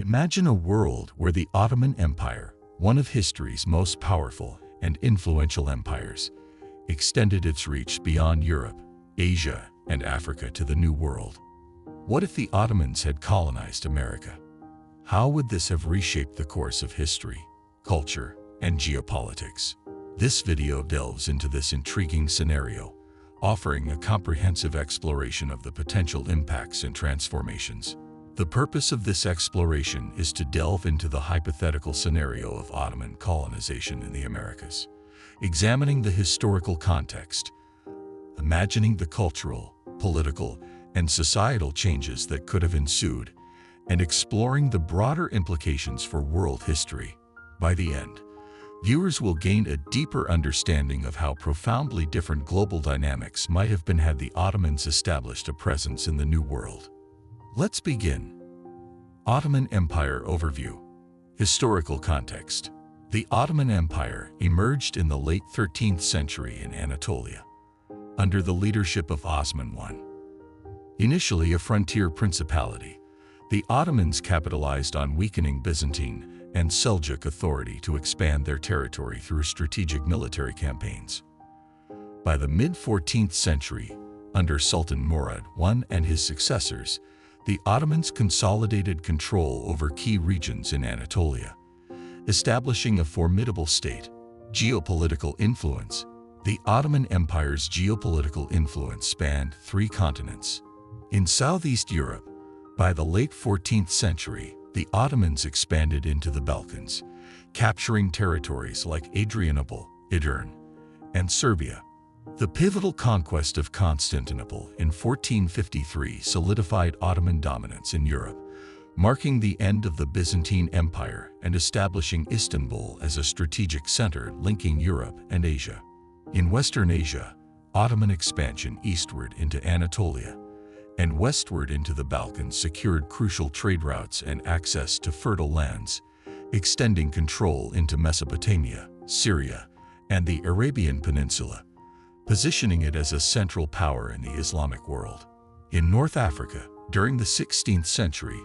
Imagine a world where the Ottoman Empire, one of history's most powerful and influential empires, extended its reach beyond Europe, Asia, and Africa to the New World. What if the Ottomans had colonized America? How would this have reshaped the course of history, culture, and geopolitics? This video delves into this intriguing scenario, offering a comprehensive exploration of the potential impacts and transformations. The purpose of this exploration is to delve into the hypothetical scenario of Ottoman colonization in the Americas, examining the historical context, imagining the cultural, political, and societal changes that could have ensued, and exploring the broader implications for world history. By the end, viewers will gain a deeper understanding of how profoundly different global dynamics might have been had the Ottomans established a presence in the New World. Let's begin. Ottoman Empire Overview. Historical context. The Ottoman Empire emerged in the late 13th century in Anatolia, under the leadership of Osman I. Initially a frontier principality, the Ottomans capitalized on weakening Byzantine and Seljuk authority to expand their territory through strategic military campaigns. By the mid-14th century, under Sultan Murad I and his successors, the Ottomans consolidated control over key regions in Anatolia, establishing a formidable state. Geopolitical influence. The Ottoman Empire's geopolitical influence spanned 3 continents. In Southeast Europe, by the late 14th century, the Ottomans expanded into the Balkans, capturing territories like Adrianople, Edirne, and Serbia. The pivotal conquest of Constantinople in 1453 solidified Ottoman dominance in Europe, marking the end of the Byzantine Empire and establishing Istanbul as a strategic center linking Europe and Asia. In Western Asia, Ottoman expansion eastward into Anatolia and westward into the Balkans secured crucial trade routes and access to fertile lands, extending control into Mesopotamia, Syria, and the Arabian Peninsula, positioning it as a central power in the Islamic world. In North Africa, during the 16th century,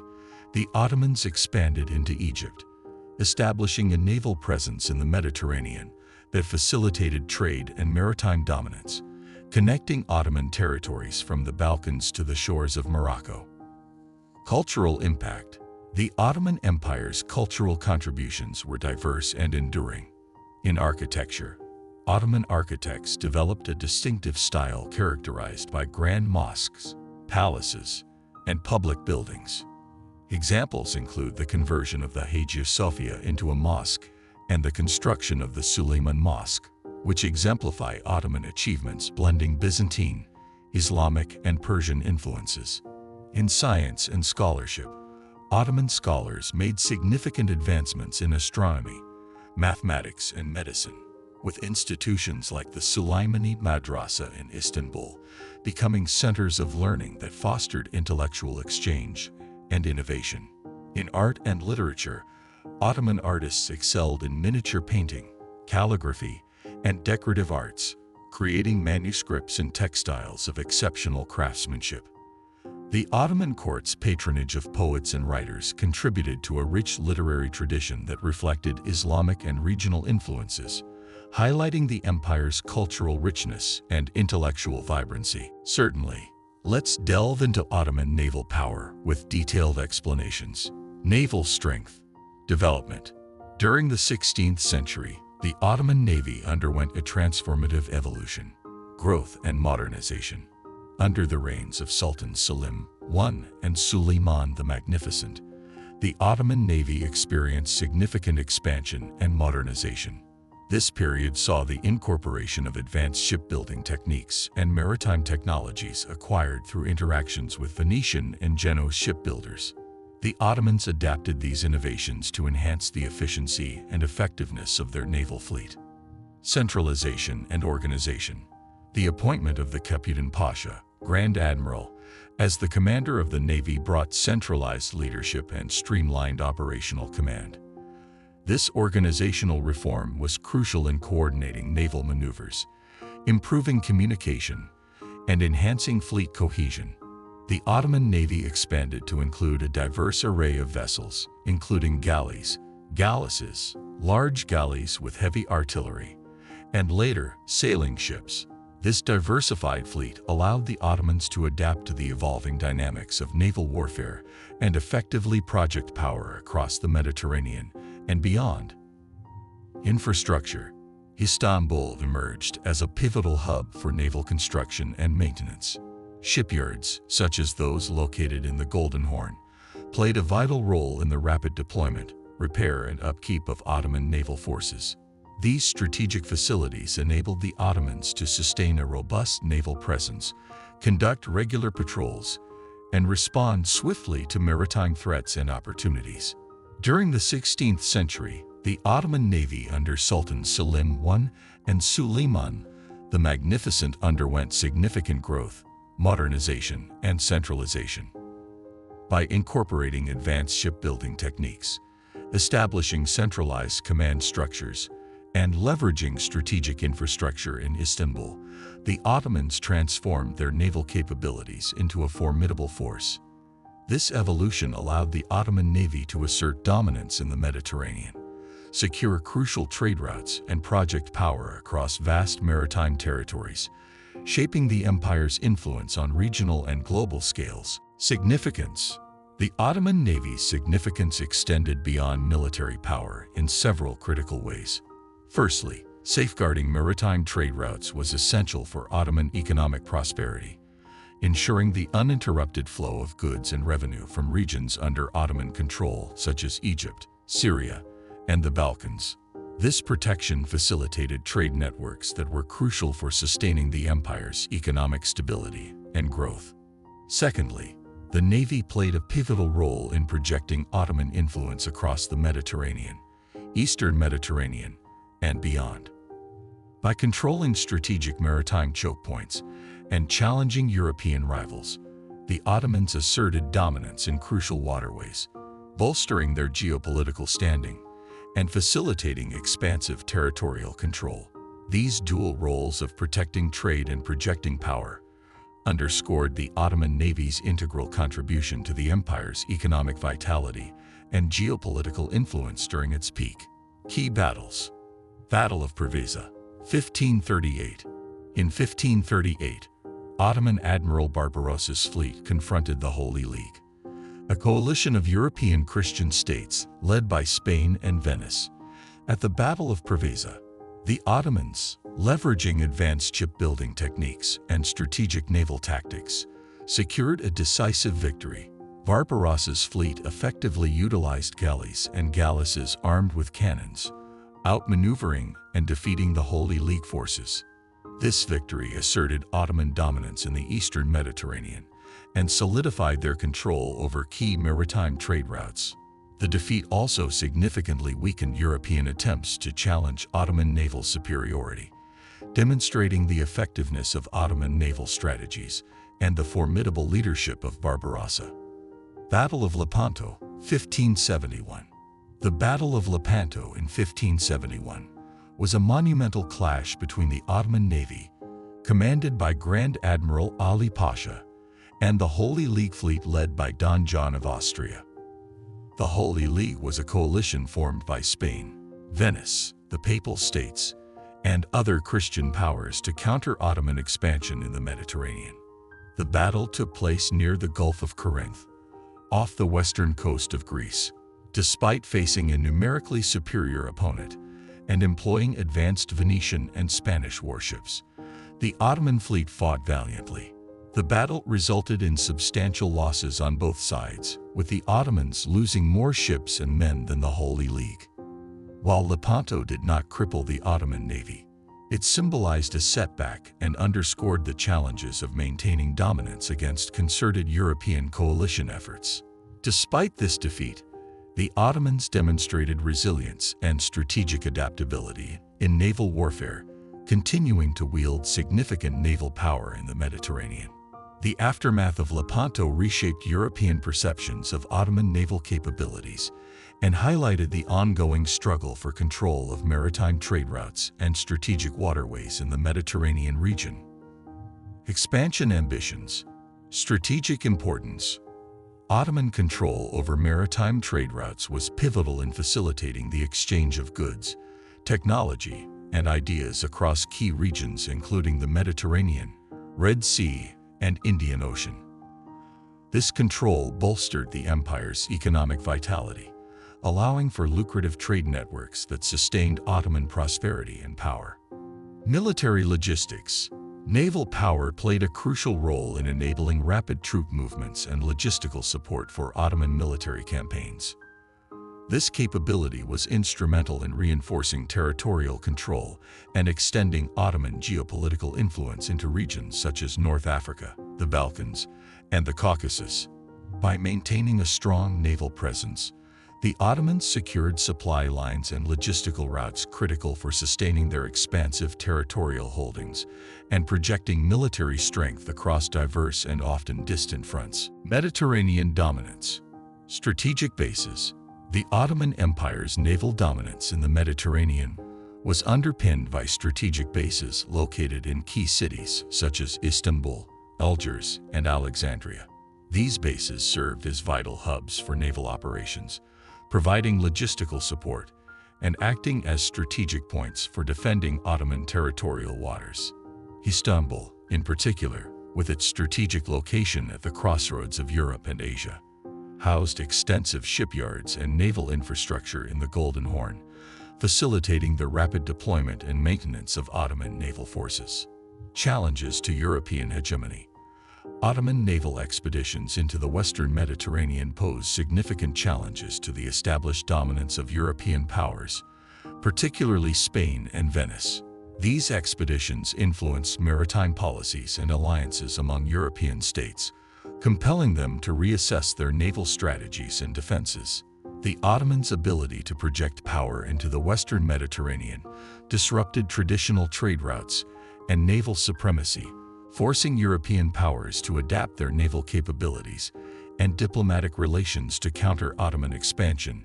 the Ottomans expanded into Egypt, establishing a naval presence in the Mediterranean that facilitated trade and maritime dominance, connecting Ottoman territories from the Balkans to the shores of Morocco. Cultural impact. The Ottoman Empire's cultural contributions were diverse and enduring. In architecture, Ottoman architects developed a distinctive style characterized by grand mosques, palaces, and public buildings. Examples include the conversion of the Hagia Sophia into a mosque and the construction of the Suleiman Mosque, which exemplify Ottoman achievements blending Byzantine, Islamic, and Persian influences. In science and scholarship, Ottoman scholars made significant advancements in astronomy, mathematics, and medicine, with institutions like the Süleymani Madrasa in Istanbul becoming centers of learning that fostered intellectual exchange and innovation. In art and literature, Ottoman artists excelled in miniature painting, calligraphy, and decorative arts, creating manuscripts and textiles of exceptional craftsmanship. The Ottoman court's patronage of poets and writers contributed to a rich literary tradition that reflected Islamic and regional influences, highlighting the empire's cultural richness and intellectual vibrancy. Certainly, let's delve into Ottoman naval power with detailed explanations. Naval strength. Development. During the 16th century, the Ottoman Navy underwent a transformative evolution, growth, and modernization. Under the reigns of Sultan Selim I and Suleiman the Magnificent, the Ottoman Navy experienced significant expansion and modernization. This period saw the incorporation of advanced shipbuilding techniques and maritime technologies acquired through interactions with Venetian and Genoese shipbuilders. The Ottomans adapted these innovations to enhance the efficiency and effectiveness of their naval fleet. Centralization and organization. The appointment of the Capitan Pasha, Grand Admiral, as the commander of the Navy brought centralized leadership and streamlined operational command. This organizational reform was crucial in coordinating naval maneuvers, improving communication, and enhancing fleet cohesion. The Ottoman navy expanded to include a diverse array of vessels, including galleys, galleasses, large galleys with heavy artillery, and later, sailing ships. This diversified fleet allowed the Ottomans to adapt to the evolving dynamics of naval warfare and effectively project power across the Mediterranean and beyond. Infrastructure. Istanbul emerged as a pivotal hub for naval construction and maintenance. Shipyards, such as those located in the Golden Horn, played a vital role in the rapid deployment, repair, and upkeep of Ottoman naval forces. These strategic facilities enabled the Ottomans to sustain a robust naval presence, conduct regular patrols, and respond swiftly to maritime threats and opportunities. During the 16th century, the Ottoman navy under Sultan Selim I and Suleiman the Magnificent underwent significant growth, modernization, and centralization. By incorporating advanced shipbuilding techniques, establishing centralized command structures, and leveraging strategic infrastructure in Istanbul, the Ottomans transformed their naval capabilities into a formidable force. This evolution allowed the Ottoman navy to assert dominance in the Mediterranean, secure crucial trade routes, and project power across vast maritime territories, shaping the empire's influence on regional and global scales. Significance. The Ottoman navy's significance extended beyond military power in several critical ways. Firstly, safeguarding maritime trade routes was essential for Ottoman economic prosperity, ensuring the uninterrupted flow of goods and revenue from regions under Ottoman control such as Egypt, Syria, and the Balkans. This protection facilitated trade networks that were crucial for sustaining the empire's economic stability and growth. Secondly, the navy played a pivotal role in projecting Ottoman influence across the Mediterranean, Eastern Mediterranean, and beyond. By controlling strategic maritime choke points and challenging European rivals, the Ottomans asserted dominance in crucial waterways, bolstering their geopolitical standing and facilitating expansive territorial control. These dual roles of protecting trade and projecting power underscored the Ottoman navy's integral contribution to the empire's economic vitality and geopolitical influence during its peak. Key battles. Battle of Preveza, 1538. In 1538, Ottoman Admiral Barbarossa's fleet confronted the Holy League, a coalition of European Christian states led by Spain and Venice. At the Battle of Preveza, the Ottomans, leveraging advanced shipbuilding techniques and strategic naval tactics, secured a decisive victory. Barbarossa's fleet effectively utilized galleys and galleasses armed with cannons, outmaneuvering and defeating the Holy League forces. This victory asserted Ottoman dominance in the Eastern Mediterranean and solidified their control over key maritime trade routes. The defeat also significantly weakened European attempts to challenge Ottoman naval superiority, demonstrating the effectiveness of Ottoman naval strategies and the formidable leadership of Barbarossa. Battle of Lepanto, 1571. The Battle of Lepanto in 1571 was a monumental clash between the Ottoman navy, commanded by Grand Admiral Ali Pasha, and the Holy League fleet led by Don John of Austria. The Holy League was a coalition formed by Spain, Venice, the Papal States, and other Christian powers to counter Ottoman expansion in the Mediterranean. The battle took place near the Gulf of Corinth, off the western coast of Greece. Despite facing a numerically superior opponent and employing advanced Venetian and Spanish warships, the Ottoman fleet fought valiantly. The battle resulted in substantial losses on both sides, with the Ottomans losing more ships and men than the Holy League. While Lepanto did not cripple the Ottoman navy, it symbolized a setback and underscored the challenges of maintaining dominance against concerted European coalition efforts. Despite this defeat, the Ottomans demonstrated resilience and strategic adaptability in naval warfare, continuing to wield significant naval power in the Mediterranean. The aftermath of Lepanto reshaped European perceptions of Ottoman naval capabilities and highlighted the ongoing struggle for control of maritime trade routes and strategic waterways in the Mediterranean region. Expansion ambitions. Strategic importance. Ottoman control over maritime trade routes was pivotal in facilitating the exchange of goods, technology, and ideas across key regions including the Mediterranean, Red Sea, and Indian Ocean. This control bolstered the empire's economic vitality, allowing for lucrative trade networks that sustained Ottoman prosperity and power. Military logistics. Naval power played a crucial role in enabling rapid troop movements and logistical support for Ottoman military campaigns. This capability was instrumental in reinforcing territorial control and extending Ottoman geopolitical influence into regions such as North Africa, the Balkans, and the Caucasus. By maintaining a strong naval presence, the Ottomans secured supply lines and logistical routes critical for sustaining their expansive territorial holdings and projecting military strength across diverse and often distant fronts. Mediterranean dominance. Strategic bases. The Ottoman Empire's naval dominance in the Mediterranean was underpinned by strategic bases located in key cities such as Istanbul, Algiers, and Alexandria. These bases served as vital hubs for naval operations, providing logistical support and acting as strategic points for defending Ottoman territorial waters. Istanbul, in particular, with its strategic location at the crossroads of Europe and Asia, housed extensive shipyards and naval infrastructure in the Golden Horn, facilitating the rapid deployment and maintenance of Ottoman naval forces. Challenges to European hegemony. Ottoman naval expeditions into the Western Mediterranean posed significant challenges to the established dominance of European powers, particularly Spain and Venice. These expeditions influenced maritime policies and alliances among European states, compelling them to reassess their naval strategies and defenses. The Ottomans' ability to project power into the Western Mediterranean disrupted traditional trade routes and naval supremacy, forcing European powers to adapt their naval capabilities and diplomatic relations to counter Ottoman expansion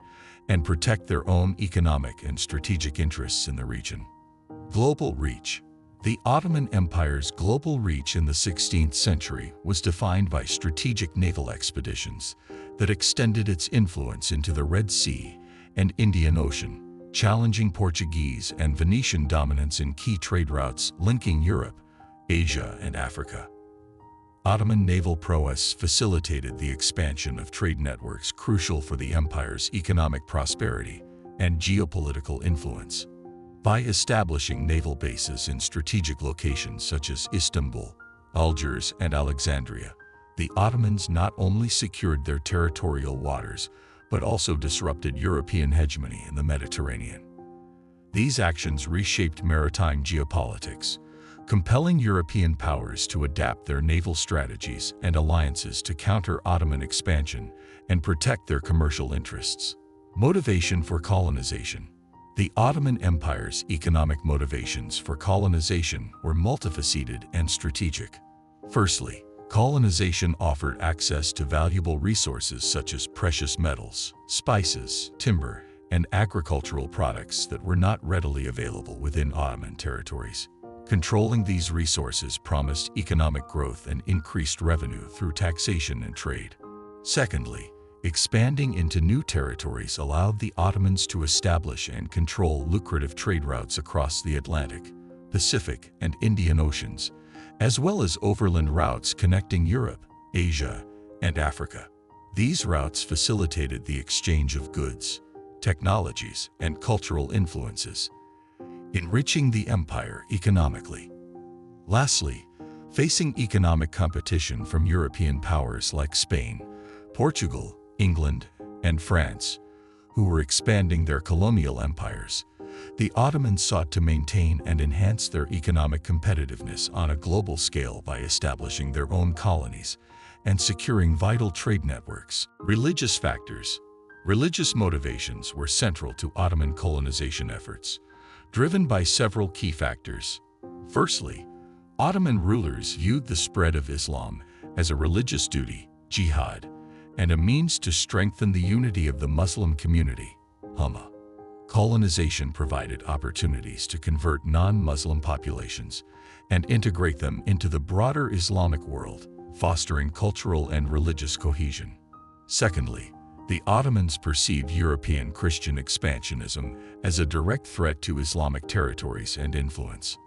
and protect their own economic and strategic interests in the region. Global reach. The Ottoman Empire's global reach in the 16th century was defined by strategic naval expeditions that extended its influence into the Red Sea and Indian Ocean, challenging Portuguese and Venetian dominance in key trade routes linking Europe, Asia, and Africa. Ottoman naval prowess facilitated the expansion of trade networks crucial for the empire's economic prosperity and geopolitical influence. By establishing naval bases in strategic locations such as Istanbul, Algiers, and Alexandria, the Ottomans not only secured their territorial waters, but also disrupted European hegemony in the Mediterranean. These actions reshaped maritime geopolitics, compelling European powers to adapt their naval strategies and alliances to counter Ottoman expansion and protect their commercial interests. Motivation for colonization. The Ottoman Empire's economic motivations for colonization were multifaceted and strategic. Firstly, colonization offered access to valuable resources such as precious metals, spices, timber, and agricultural products that were not readily available within Ottoman territories. Controlling these resources promised economic growth and increased revenue through taxation and trade. Secondly, expanding into new territories allowed the Ottomans to establish and control lucrative trade routes across the Atlantic, Pacific, and Indian Oceans, as well as overland routes connecting Europe, Asia, and Africa. These routes facilitated the exchange of goods, technologies, and cultural influences, enriching the empire economically. Lastly, facing economic competition from European powers like Spain, Portugal, England, and France, who were expanding their colonial empires, the Ottomans sought to maintain and enhance their economic competitiveness on a global scale by establishing their own colonies and securing vital trade networks. Religious factors. Religious motivations were central to Ottoman colonization efforts, driven by several key factors. Firstly, Ottoman rulers viewed the spread of Islam as a religious duty, jihad, and a means to strengthen the unity of the Muslim community, Ummah. Colonization provided opportunities to convert non-Muslim populations and integrate them into the broader Islamic world, fostering cultural and religious cohesion. Secondly, the Ottomans perceived European Christian expansionism as a direct threat to Islamic territories and influence.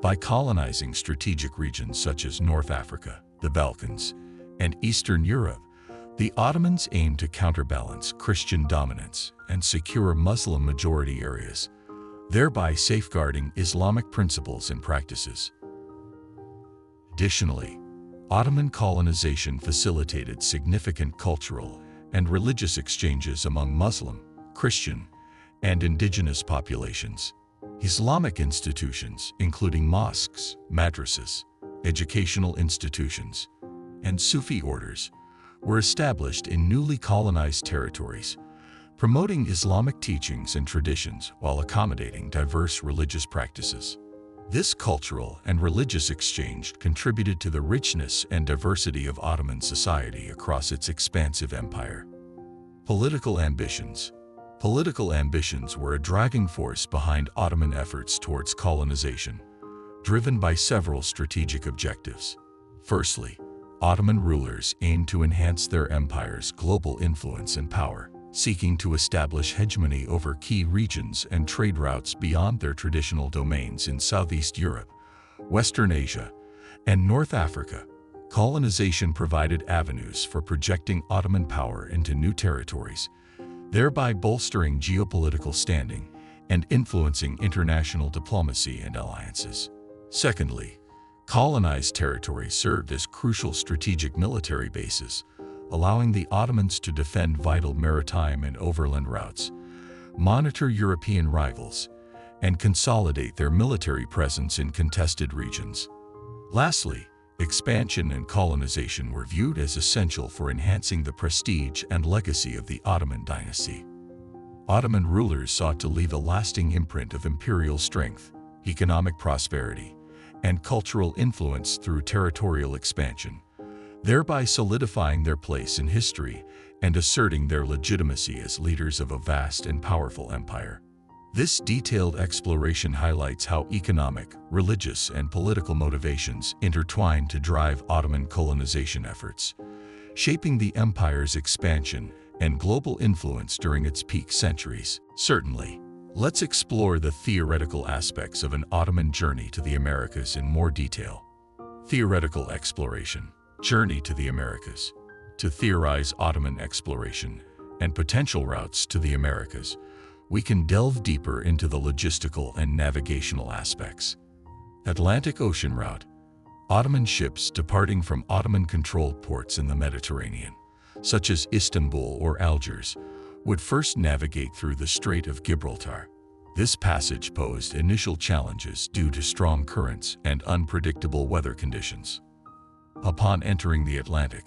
By colonizing strategic regions such as North Africa, the Balkans, and Eastern Europe, the Ottomans aimed to counterbalance Christian dominance and secure Muslim-majority areas, thereby safeguarding Islamic principles and practices. Additionally, Ottoman colonization facilitated significant cultural and religious exchanges among Muslim, Christian, and indigenous populations. Islamic institutions, including mosques, madrasas, educational institutions, and Sufi orders, were established in newly colonized territories, promoting Islamic teachings and traditions while accommodating diverse religious practices. This cultural and religious exchange contributed to the richness and diversity of Ottoman society across its expansive empire. Political ambitions. Political ambitions were a driving force behind Ottoman efforts towards colonization, driven by several strategic objectives. Firstly, Ottoman rulers aimed to enhance their empire's global influence and power, seeking to establish hegemony over key regions and trade routes beyond their traditional domains in Southeast Europe, Western Asia, and North Africa. Colonization provided avenues for projecting Ottoman power into new territories, thereby bolstering geopolitical standing and influencing international diplomacy and alliances. Secondly, colonized territories served as crucial strategic military bases, allowing the Ottomans to defend vital maritime and overland routes, monitor European rivals, and consolidate their military presence in contested regions. Lastly, expansion and colonization were viewed as essential for enhancing the prestige and legacy of the Ottoman dynasty. Ottoman rulers sought to leave a lasting imprint of imperial strength, economic prosperity, and cultural influence through territorial expansion, thereby solidifying their place in history and asserting their legitimacy as leaders of a vast and powerful empire. This detailed exploration highlights how economic, religious, and political motivations intertwined to drive Ottoman colonization efforts, shaping the empire's expansion and global influence during its peak centuries. Certainly, let's explore the theoretical aspects of an Ottoman journey to the Americas in more detail. Theoretical exploration. Journey to the Americas. To theorize Ottoman exploration and potential routes to the Americas, we can delve deeper into the logistical and navigational aspects. Atlantic Ocean route. Ottoman ships departing from Ottoman-controlled ports in the Mediterranean, such as Istanbul or Algiers, would first navigate through the Strait of Gibraltar. This passage posed initial challenges due to strong currents and unpredictable weather conditions. Upon entering the Atlantic,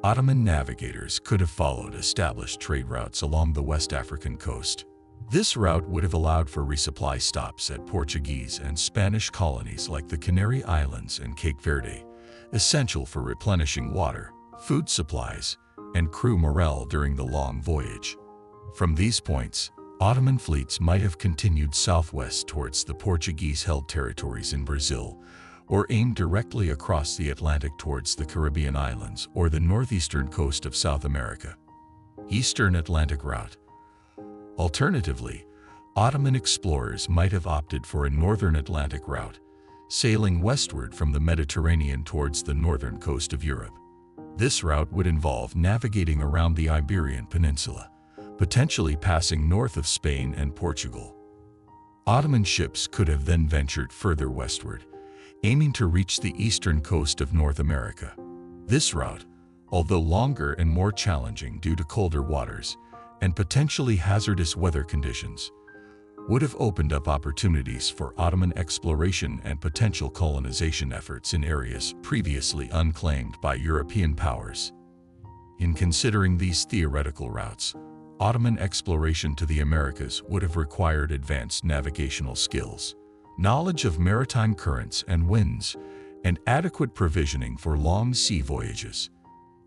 Ottoman navigators could have followed established trade routes along the West African coast. This route would have allowed for resupply stops at Portuguese and Spanish colonies like the Canary Islands and Cape Verde, essential for replenishing water, food supplies, and crew morale during the long voyage. From these points, Ottoman fleets might have continued southwest towards the Portuguese-held territories in Brazil, or aimed directly across the Atlantic towards the Caribbean islands or the northeastern coast of South America. Eastern Atlantic route. Alternatively, Ottoman explorers might have opted for a northern Atlantic route, sailing westward from the Mediterranean towards the northern coast of Europe. This route would involve navigating around the Iberian Peninsula, potentially passing north of Spain and Portugal. Ottoman ships could have then ventured further westward, aiming to reach the eastern coast of North America. This route, although longer and more challenging due to colder waters and potentially hazardous weather conditions, would have opened up opportunities for Ottoman exploration and potential colonization efforts in areas previously unclaimed by European powers. In considering these theoretical routes, Ottoman exploration to the Americas would have required advanced navigational skills, knowledge of maritime currents and winds, and adequate provisioning for long sea voyages.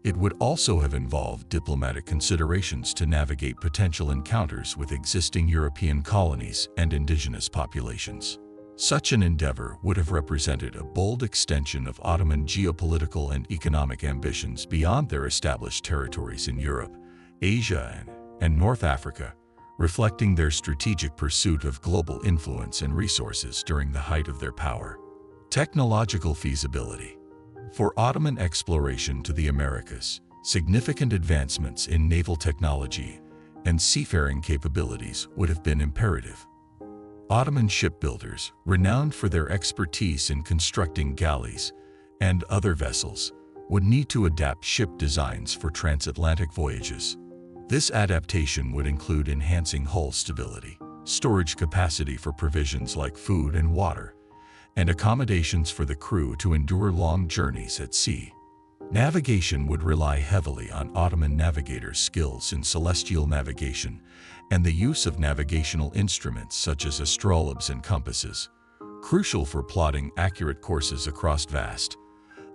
It would also have involved diplomatic considerations to navigate potential encounters with existing European colonies and indigenous populations. Such an endeavor would have represented a bold extension of Ottoman geopolitical and economic ambitions beyond their established territories in Europe, Asia, and North Africa, reflecting their strategic pursuit of global influence and resources during the height of their power. Technological feasibility. For Ottoman exploration to the Americas, significant advancements in naval technology and seafaring capabilities would have been imperative. Ottoman shipbuilders, renowned for their expertise in constructing galleys and other vessels, would need to adapt ship designs for transatlantic voyages. This adaptation would include enhancing hull stability, storage capacity for provisions like food and water, and accommodations for the crew to endure long journeys at sea. Navigation would rely heavily on Ottoman navigators' skills in celestial navigation and the use of navigational instruments such as astrolabes and compasses, crucial for plotting accurate courses across vast,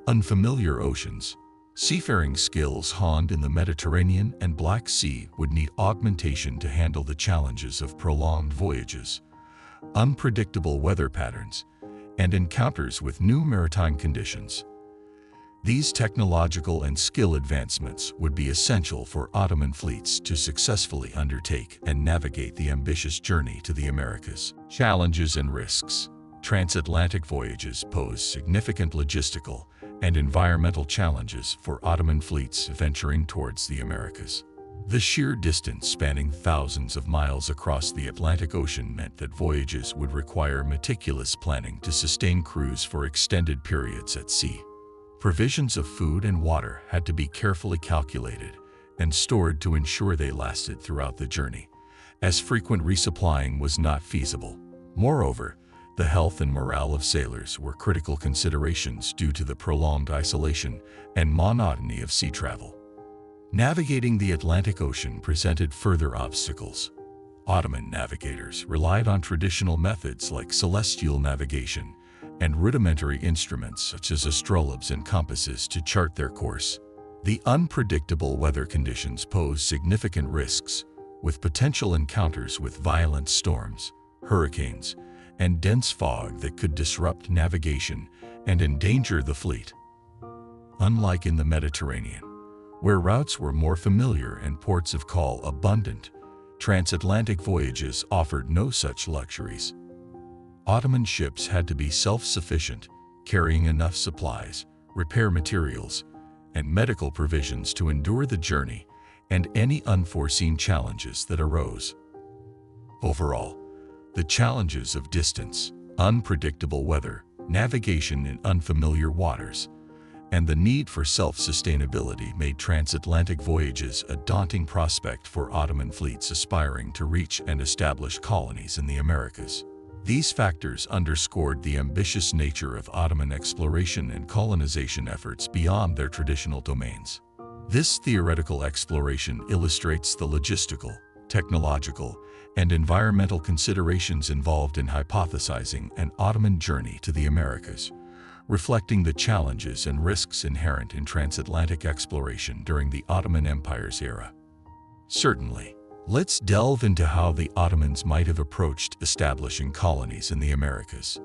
unfamiliar oceans. Seafaring skills honed in the Mediterranean and Black Sea would need augmentation to handle the challenges of prolonged voyages, unpredictable weather patterns, and encounters with new maritime conditions. These technological and skill advancements would be essential for Ottoman fleets to successfully undertake and navigate the ambitious journey to the Americas. Challenges and risks. Transatlantic voyages pose significant logistical and environmental challenges for Ottoman fleets venturing towards the Americas. The sheer distance spanning thousands of miles across the Atlantic Ocean meant that voyages would require meticulous planning to sustain crews for extended periods at sea. Provisions of food and water had to be carefully calculated and stored to ensure they lasted throughout the journey, as frequent resupplying was not feasible. Moreover, the health and morale of sailors were critical considerations due to the prolonged isolation and monotony of sea travel. Navigating the Atlantic Ocean presented further obstacles. Ottoman navigators relied on traditional methods like celestial navigation and rudimentary instruments such as astrolabes and compasses to chart their course. The unpredictable weather conditions posed significant risks, with potential encounters with violent storms, hurricanes, and dense fog that could disrupt navigation and endanger the fleet. Unlike in the Mediterranean, where routes were more familiar and ports of call abundant, transatlantic voyages offered no such luxuries. Ottoman ships had to be self-sufficient, carrying enough supplies, repair materials, and medical provisions to endure the journey and any unforeseen challenges that arose. Overall, the challenges of distance, unpredictable weather, navigation in unfamiliar waters, and the need for self-sustainability made transatlantic voyages a daunting prospect for Ottoman fleets aspiring to reach and establish colonies in the Americas. These factors underscored the ambitious nature of Ottoman exploration and colonization efforts beyond their traditional domains. This theoretical exploration illustrates the logistical, technological, and environmental considerations involved in hypothesizing an Ottoman journey to the Americas, reflecting the challenges and risks inherent in transatlantic exploration during the Ottoman Empire's era. Certainly, let's delve into how the Ottomans might have approached establishing colonies in the Americas.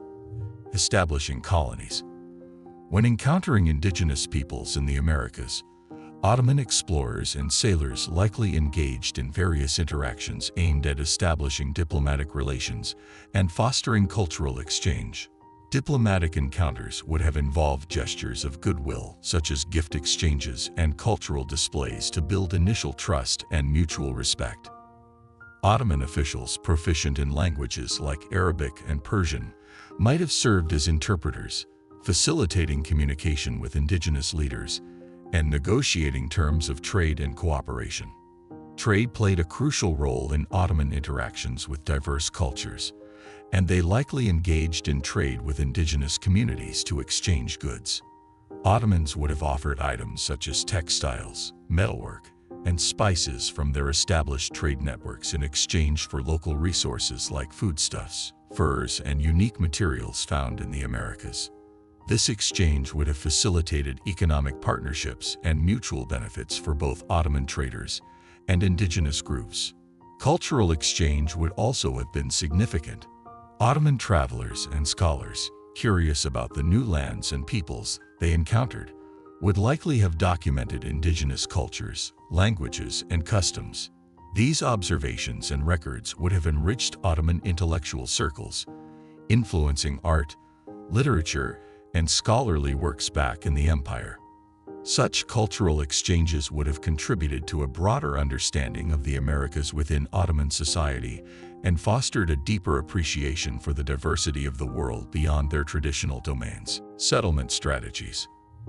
Establishing colonies. When encountering indigenous peoples in the Americas, Ottoman explorers and sailors likely engaged in various interactions aimed at establishing diplomatic relations and fostering cultural exchange. Diplomatic encounters would have involved gestures of goodwill, such as gift exchanges and cultural displays to build initial trust and mutual respect. Ottoman officials proficient in languages like Arabic and Persian might have served as interpreters, facilitating communication with indigenous leaders and negotiating terms of trade and cooperation. Trade played a crucial role in Ottoman interactions with diverse cultures, and they likely engaged in trade with indigenous communities to exchange goods. Ottomans would have offered items such as textiles, metalwork, and spices from their established trade networks in exchange for local resources like foodstuffs, furs, and unique materials found in the Americas. This exchange would have facilitated economic partnerships and mutual benefits for both Ottoman traders and indigenous groups. Cultural exchange would also have been significant. Ottoman travelers and scholars, curious about the new lands and peoples they encountered, would likely have documented indigenous cultures, languages, and customs. These observations and records would have enriched Ottoman intellectual circles, influencing art, literature, and scholarly works back in the empire. Such cultural exchanges would have contributed to a broader understanding of the Americas within Ottoman society and fostered a deeper appreciation for the diversity of the world beyond their traditional domains. Settlement strategies.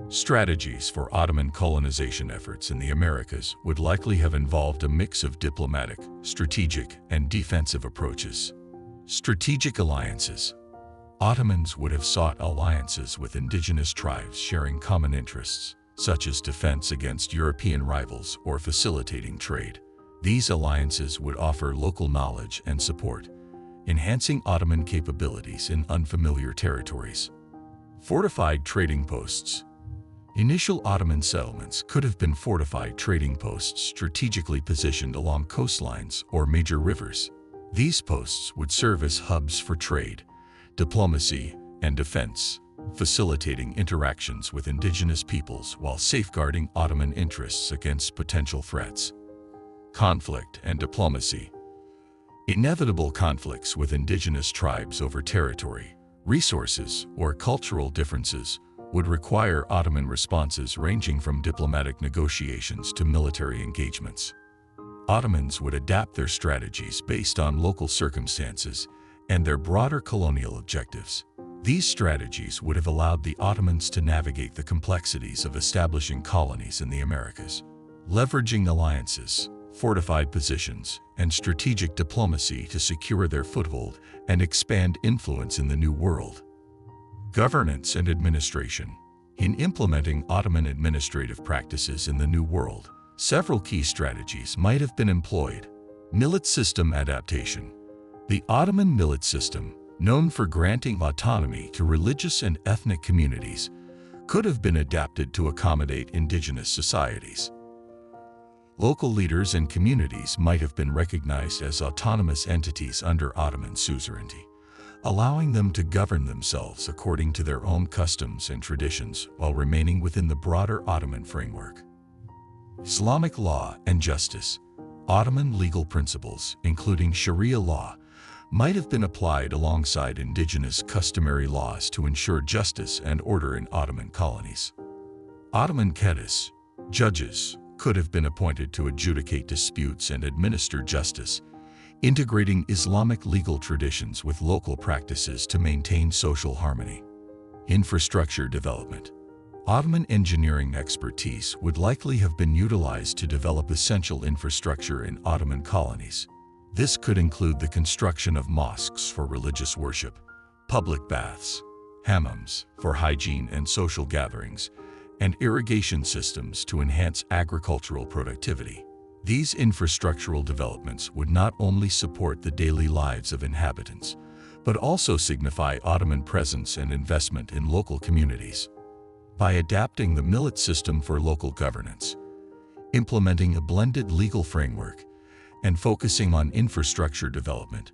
Strategies for Ottoman colonization efforts in the Americas would likely have involved a mix of diplomatic, strategic, and defensive approaches. Strategic alliances. Ottomans would have sought alliances with indigenous tribes sharing common interests, such as defense against European rivals or facilitating trade. These alliances would offer local knowledge and support, enhancing Ottoman capabilities in unfamiliar territories. Fortified trading posts. Initial Ottoman settlements could have been fortified trading posts strategically positioned along coastlines or major rivers. These posts would serve as hubs for trade, diplomacy, and defense, facilitating interactions with indigenous peoples while safeguarding Ottoman interests against potential threats. Conflict and diplomacy. Inevitable conflicts with indigenous tribes over territory, resources, or cultural differences would require Ottoman responses ranging from diplomatic negotiations to military engagements. Ottomans would adapt their strategies based on local circumstances and their broader colonial objectives. These strategies would have allowed the Ottomans to navigate the complexities of establishing colonies in the Americas, leveraging alliances, fortified positions, and strategic diplomacy to secure their foothold and expand influence in the New World. Governance and administration. In implementing Ottoman administrative practices in the New World, several key strategies might have been employed. Millet system adaptation. The Ottoman millet system, known for granting autonomy to religious and ethnic communities, could have been adapted to accommodate indigenous societies. Local leaders and communities might have been recognized as autonomous entities under Ottoman suzerainty, allowing them to govern themselves according to their own customs and traditions while remaining within the broader Ottoman framework. Islamic law and justice. Ottoman legal principles, including Sharia law, might have been applied alongside indigenous customary laws to ensure justice and order in Ottoman colonies. Ottoman Qadis, judges, could have been appointed to adjudicate disputes and administer justice, integrating Islamic legal traditions with local practices to maintain social harmony. Infrastructure development. Ottoman engineering expertise would likely have been utilized to develop essential infrastructure in Ottoman colonies. This could include the construction of mosques for religious worship, public baths, hammams for hygiene and social gatherings, and irrigation systems to enhance agricultural productivity. These infrastructural developments would not only support the daily lives of inhabitants, but also signify Ottoman presence and investment in local communities. By adapting the millet system for local governance, implementing a blended legal framework, and focusing on infrastructure development,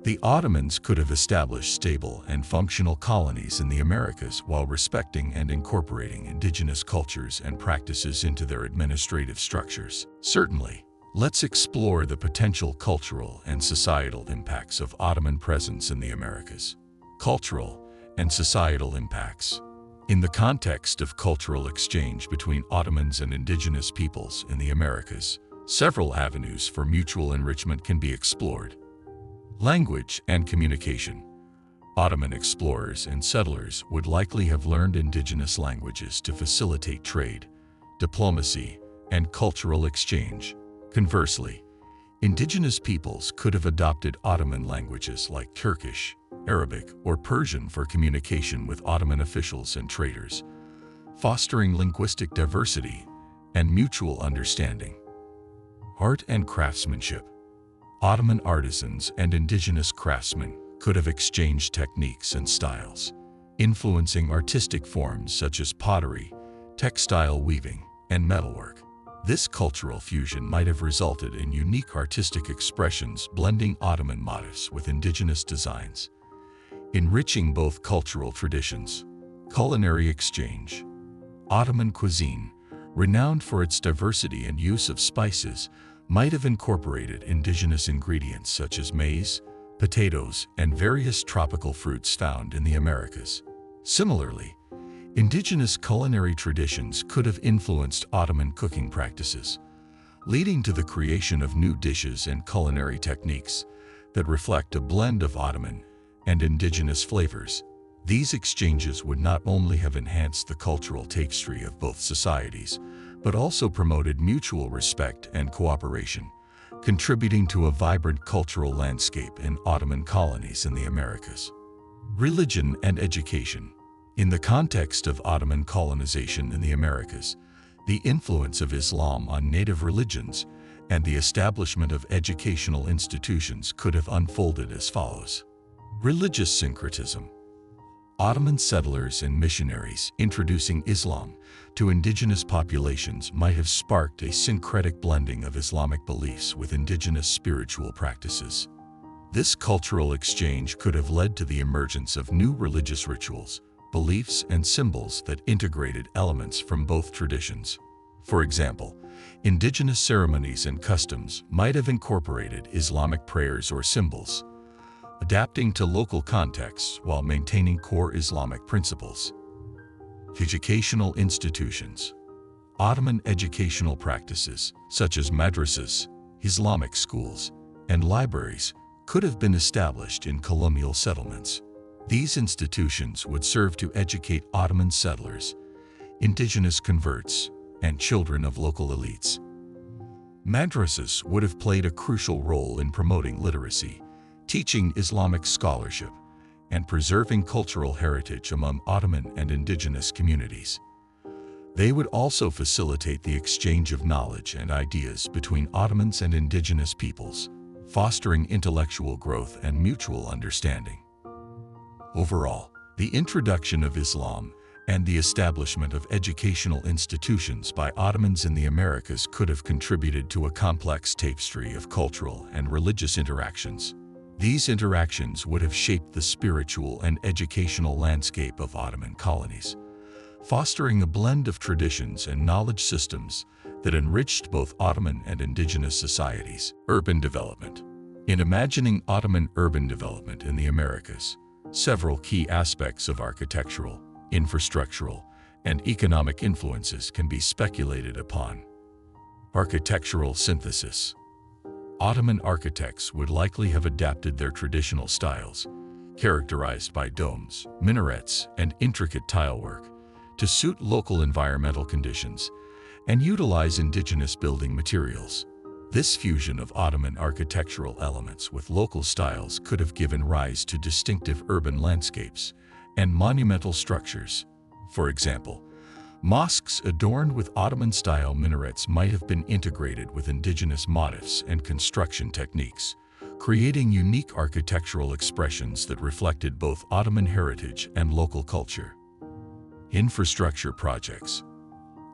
the Ottomans could have established stable and functional colonies in the Americas while respecting and incorporating indigenous cultures and practices into their administrative structures. Certainly, let's explore the potential cultural and societal impacts of Ottoman presence in the Americas. Cultural and societal impacts. In the context of cultural exchange between Ottomans and indigenous peoples in the Americas, several avenues for mutual enrichment can be explored. Language and communication. Ottoman explorers and settlers would likely have learned indigenous languages to facilitate trade, diplomacy, and cultural exchange. Conversely, indigenous peoples could have adopted Ottoman languages like Turkish, Arabic, or Persian for communication with Ottoman officials and traders, fostering linguistic diversity and mutual understanding. Art and craftsmanship. Ottoman artisans and indigenous craftsmen could have exchanged techniques and styles, influencing artistic forms such as pottery, textile weaving, and metalwork. This cultural fusion might have resulted in unique artistic expressions blending Ottoman motifs with indigenous designs, enriching both cultural traditions. Culinary exchange. Ottoman cuisine, renowned for its diversity and use of spices, might have incorporated indigenous ingredients such as maize, potatoes, and various tropical fruits found in the Americas. Similarly, indigenous culinary traditions could have influenced Ottoman cooking practices, leading to the creation of new dishes and culinary techniques that reflect a blend of Ottoman and indigenous flavors. These exchanges would not only have enhanced the cultural tapestry of both societies, but also promoted mutual respect and cooperation, contributing to a vibrant cultural landscape in Ottoman colonies in the Americas. Religion and education. In the context of Ottoman colonization in the Americas, the influence of Islam on native religions and the establishment of educational institutions could have unfolded as follows. Religious syncretism. Ottoman settlers and missionaries introducing Islam to indigenous populations might have sparked a syncretic blending of Islamic beliefs with indigenous spiritual practices. This cultural exchange could have led to the emergence of new religious rituals, beliefs, and symbols that integrated elements from both traditions. For example, indigenous ceremonies and customs might have incorporated Islamic prayers or symbols, adapting to local contexts while maintaining core Islamic principles. Educational institutions. Ottoman educational practices, such as madrasas, Islamic schools, and libraries, could have been established in colonial settlements. These institutions would serve to educate Ottoman settlers, indigenous converts, and children of local elites. Madrasas would have played a crucial role in promoting literacy, teaching Islamic scholarship, and preserving cultural heritage among Ottoman and indigenous communities. They would also facilitate the exchange of knowledge and ideas between Ottomans and indigenous peoples, fostering intellectual growth and mutual understanding. Overall, the introduction of Islam and the establishment of educational institutions by Ottomans in the Americas could have contributed to a complex tapestry of cultural and religious interactions. These interactions would have shaped the spiritual and educational landscape of Ottoman colonies, fostering a blend of traditions and knowledge systems that enriched both Ottoman and indigenous societies. Urban development. In imagining Ottoman urban development in the Americas, several key aspects of architectural, infrastructural, and economic influences can be speculated upon. Architectural synthesis. Ottoman architects would likely have adapted their traditional styles, characterized by domes, minarets, and intricate tilework, to suit local environmental conditions and utilize indigenous building materials. This fusion of Ottoman architectural elements with local styles could have given rise to distinctive urban landscapes and monumental structures. For example, mosques adorned with Ottoman-style minarets might have been integrated with indigenous motifs and construction techniques, creating unique architectural expressions that reflected both Ottoman heritage and local culture. Infrastructure projects.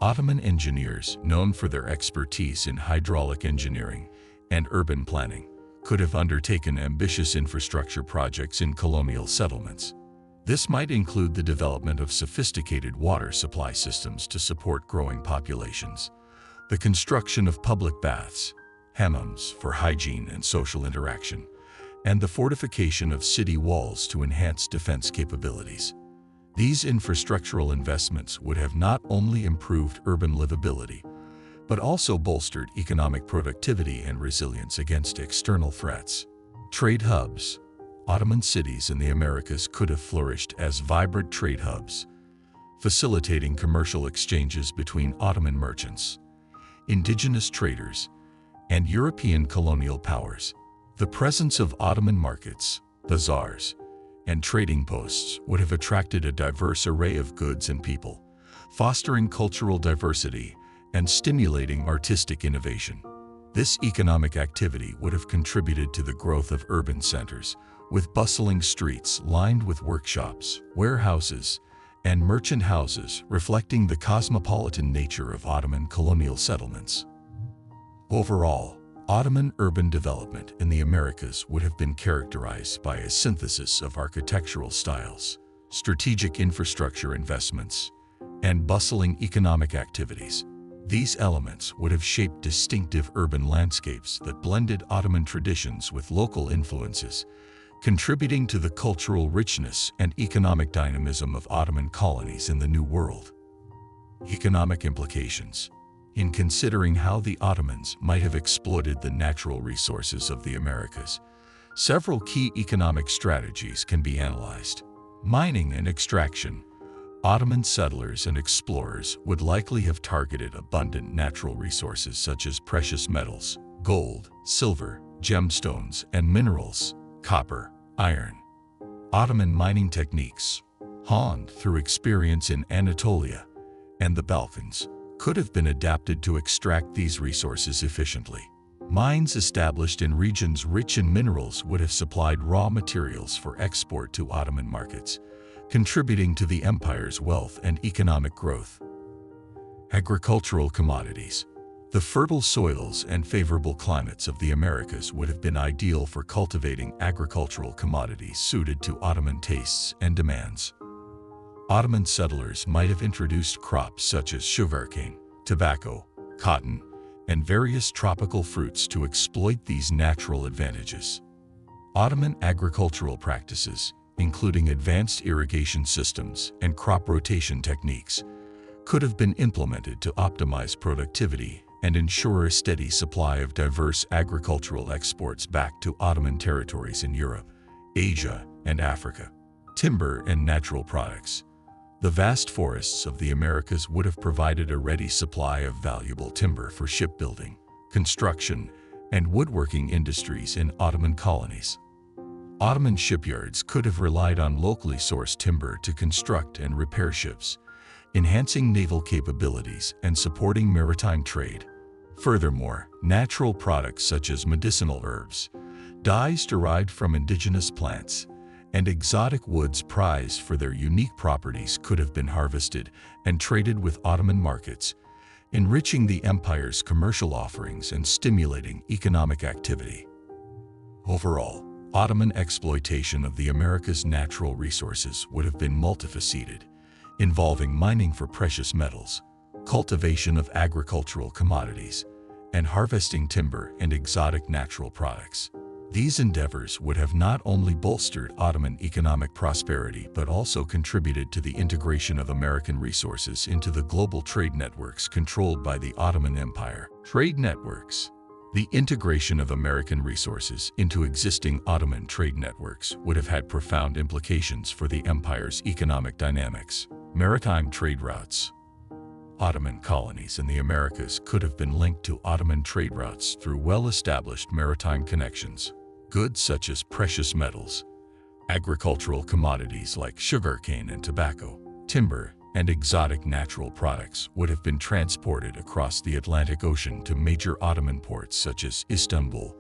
Ottoman engineers, known for their expertise in hydraulic engineering and urban planning, could have undertaken ambitious infrastructure projects in colonial settlements. This might include the development of sophisticated water supply systems to support growing populations, the construction of public baths, hammams for hygiene and social interaction, and the fortification of city walls to enhance defense capabilities. These infrastructural investments would have not only improved urban livability, but also bolstered economic productivity and resilience against external threats. Trade hubs. Ottoman cities in the Americas could have flourished as vibrant trade hubs, facilitating commercial exchanges between Ottoman merchants, indigenous traders, and European colonial powers. The presence of Ottoman markets, bazaars, and trading posts would have attracted a diverse array of goods and people, fostering cultural diversity and stimulating artistic innovation. This economic activity would have contributed to the growth of urban centers, with bustling streets lined with workshops, warehouses, and merchant houses reflecting the cosmopolitan nature of Ottoman colonial settlements. Overall, Ottoman urban development in the Americas would have been characterized by a synthesis of architectural styles, strategic infrastructure investments, and bustling economic activities. These elements would have shaped distinctive urban landscapes that blended Ottoman traditions with local influences, contributing to the cultural richness and economic dynamism of Ottoman colonies in the New World. Economic implications. In considering how the Ottomans might have exploited the natural resources of the Americas, several key economic strategies can be analyzed. Mining and extraction. Ottoman settlers and explorers would likely have targeted abundant natural resources such as precious metals, gold, silver, gemstones, and minerals, copper, iron. Ottoman mining techniques, honed through experience in Anatolia and the Balkans, could have been adapted to extract these resources efficiently. Mines established in regions rich in minerals would have supplied raw materials for export to Ottoman markets, contributing to the empire's wealth and economic growth. Agricultural commodities. The fertile soils and favorable climates of the Americas would have been ideal for cultivating agricultural commodities suited to Ottoman tastes and demands. Ottoman settlers might have introduced crops such as sugarcane, tobacco, cotton, and various tropical fruits to exploit these natural advantages. Ottoman agricultural practices, including advanced irrigation systems and crop rotation techniques, could have been implemented to optimize productivity and ensure a steady supply of diverse agricultural exports back to Ottoman territories in Europe, Asia, and Africa. Timber and natural products. The vast forests of the Americas would have provided a ready supply of valuable timber for shipbuilding, construction, and woodworking industries in Ottoman colonies. Ottoman shipyards could have relied on locally sourced timber to construct and repair ships, enhancing naval capabilities and supporting maritime trade. Furthermore, natural products such as medicinal herbs, dyes derived from indigenous plants, and exotic woods prized for their unique properties could have been harvested and traded with Ottoman markets, enriching the empire's commercial offerings and stimulating economic activity. Overall, Ottoman exploitation of the Americas' natural resources would have been multifaceted, involving mining for precious metals, cultivation of agricultural commodities, and harvesting timber and exotic natural products. These endeavors would have not only bolstered Ottoman economic prosperity but also contributed to the integration of American resources into the global trade networks controlled by the Ottoman Empire. Trade networks. The integration of American resources into existing Ottoman trade networks would have had profound implications for the empire's economic dynamics. Maritime trade routes. Ottoman colonies in the Americas could have been linked to Ottoman trade routes through well-established maritime connections. Goods such as precious metals, agricultural commodities like sugarcane and tobacco, timber, and exotic natural products would have been transported across the Atlantic Ocean to major Ottoman ports such as Istanbul,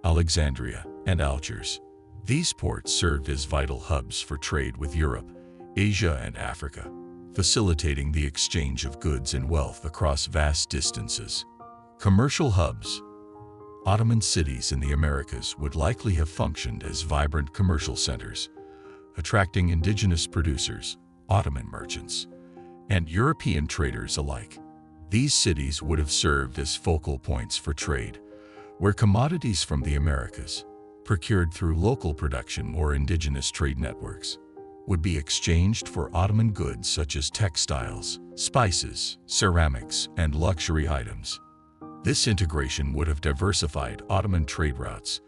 Alexandria, and Algiers. These ports served as vital hubs for trade with Europe, Asia, and Africa, facilitating the exchange of goods and wealth across vast distances. Commercial hubs. Ottoman cities in the Americas would likely have functioned as vibrant commercial centers, attracting indigenous producers, Ottoman merchants, and European traders alike. These cities would have served as focal points for trade, where commodities from the Americas, procured through local production or indigenous trade networks, would be exchanged for Ottoman goods such as textiles, spices, ceramics, and luxury items. This integration would have diversified Ottoman trade routes,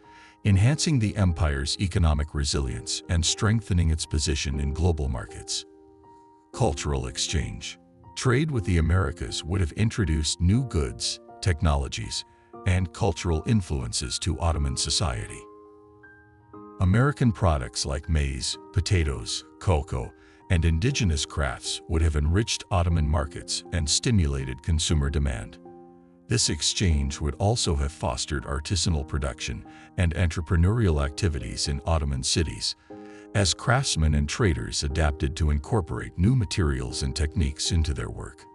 enhancing the empire's economic resilience and strengthening its position in global markets. Cultural exchange. Trade with the Americas would have introduced new goods, technologies, and cultural influences to Ottoman society. American products like maize, potatoes, cocoa, and indigenous crafts would have enriched Ottoman markets and stimulated consumer demand. This exchange would also have fostered artisanal production and entrepreneurial activities in Ottoman cities, as craftsmen and traders adapted to incorporate new materials and techniques into their work.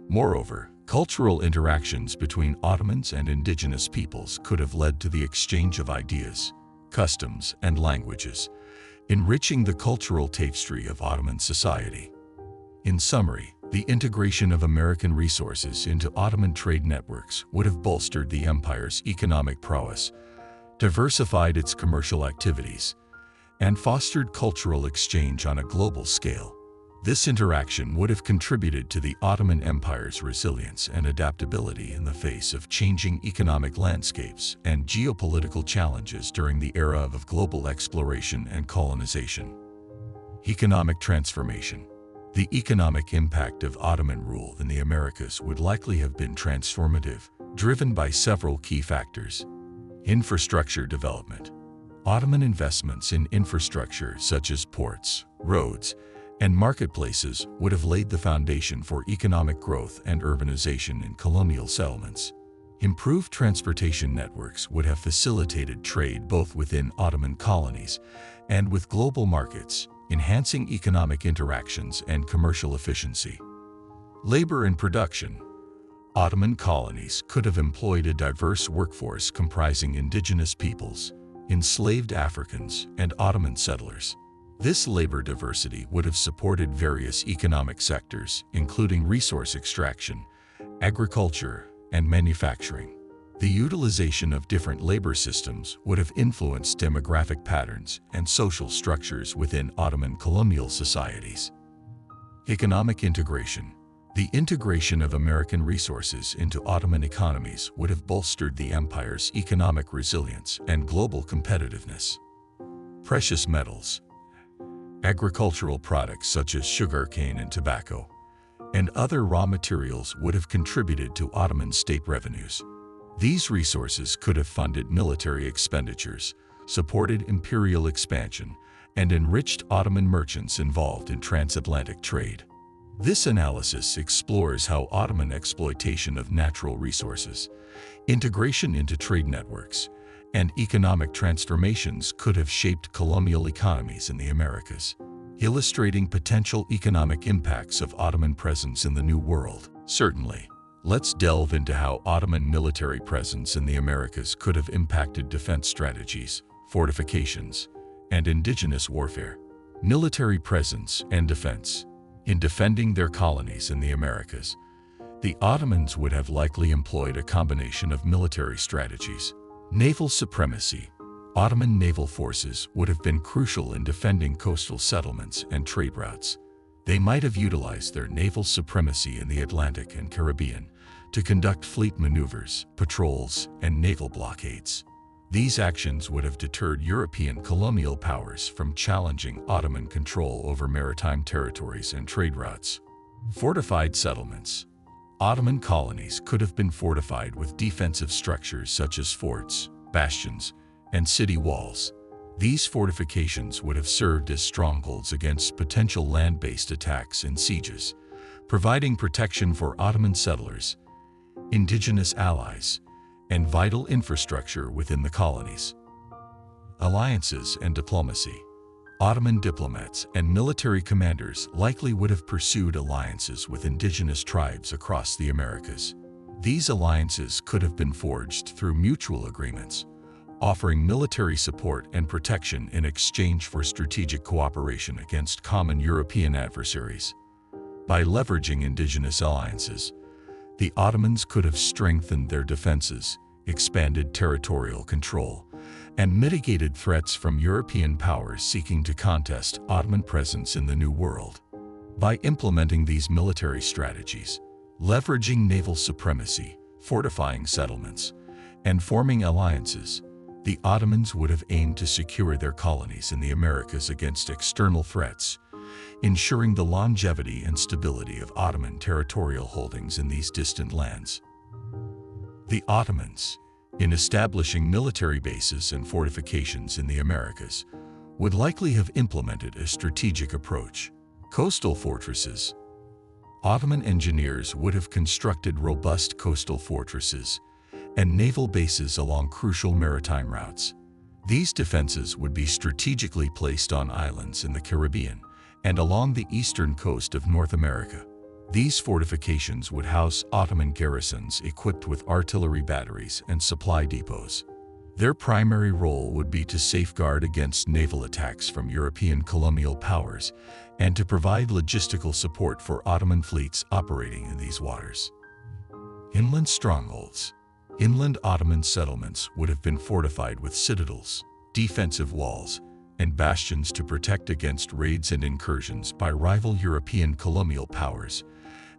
Moreover, Cultural interactions between Ottomans and indigenous peoples could have led to the exchange of ideas, customs, and languages, enriching the cultural tapestry of Ottoman society. In summary, the integration of American resources into Ottoman trade networks would have bolstered the empire's economic prowess, diversified its commercial activities, and fostered cultural exchange on a global scale. This interaction would have contributed to the Ottoman Empire's resilience and adaptability in the face of changing economic landscapes and geopolitical challenges during the era of global exploration and colonization. Economic transformation. The economic impact of Ottoman rule in the Americas would likely have been transformative, driven by several key factors. Infrastructure development. Ottoman investments in infrastructure such as ports, roads, and marketplaces would have laid the foundation for economic growth and urbanization in colonial settlements. Improved transportation networks would have facilitated trade both within Ottoman colonies and with global markets, enhancing economic interactions and commercial efficiency. Labor and production. Ottoman colonies could have employed a diverse workforce comprising indigenous peoples, enslaved Africans, and Ottoman settlers. This labor diversity would have supported various economic sectors, including resource extraction, agriculture, and manufacturing. The utilization of different labor systems would have influenced demographic patterns and social structures within Ottoman colonial societies. Economic integration. The integration of American resources into Ottoman economies would have bolstered the empire's economic resilience and global competitiveness. Precious metals. Agricultural products such as sugarcane and tobacco, and other raw materials would have contributed to Ottoman state revenues. These resources could have funded military expenditures, supported imperial expansion, and enriched Ottoman merchants involved in transatlantic trade. This analysis explores how Ottoman exploitation of natural resources, integration into trade networks, and economic transformations could have shaped colonial economies in the Americas, illustrating potential economic impacts of Ottoman presence in the New World. Certainly, let's delve into how Ottoman military presence in the Americas could have impacted defense strategies, fortifications, and indigenous warfare. Military presence and defense. In defending their colonies in the Americas, the Ottomans would have likely employed a combination of military strategies. Naval supremacy. Ottoman naval forces would have been crucial in defending coastal settlements and trade routes. They might have utilized their naval supremacy in the Atlantic and Caribbean to conduct fleet maneuvers, patrols, and naval blockades. These actions would have deterred European colonial powers from challenging Ottoman control over maritime territories and trade routes. Fortified settlements. Ottoman colonies could have been fortified with defensive structures such as forts, bastions, and city walls. These fortifications would have served as strongholds against potential land-based attacks and sieges, providing protection for Ottoman settlers, indigenous allies, and vital infrastructure within the colonies. Alliances and diplomacy. Ottoman diplomats and military commanders likely would have pursued alliances with indigenous tribes across the Americas. These alliances could have been forged through mutual agreements, offering military support and protection in exchange for strategic cooperation against common European adversaries. By leveraging indigenous alliances, the Ottomans could have strengthened their defenses, expanded territorial control, and mitigated threats from European powers seeking to contest Ottoman presence in the New World. By implementing these military strategies, leveraging naval supremacy, fortifying settlements, and forming alliances, the Ottomans would have aimed to secure their colonies in the Americas against external threats, ensuring the longevity and stability of Ottoman territorial holdings in these distant lands. The Ottomans, in establishing military bases and fortifications in the Americas, would likely have implemented a strategic approach. Coastal fortresses. Ottoman engineers would have constructed robust coastal fortresses and naval bases along crucial maritime routes. These defenses would be strategically placed on islands in the Caribbean and along the eastern coast of North America. These fortifications would house Ottoman garrisons equipped with artillery batteries and supply depots. Their primary role would be to safeguard against naval attacks from European colonial powers and to provide logistical support for Ottoman fleets operating in these waters. Inland strongholds. Inland Ottoman settlements would have been fortified with citadels, defensive walls, and bastions to protect against raids and incursions by rival European colonial powers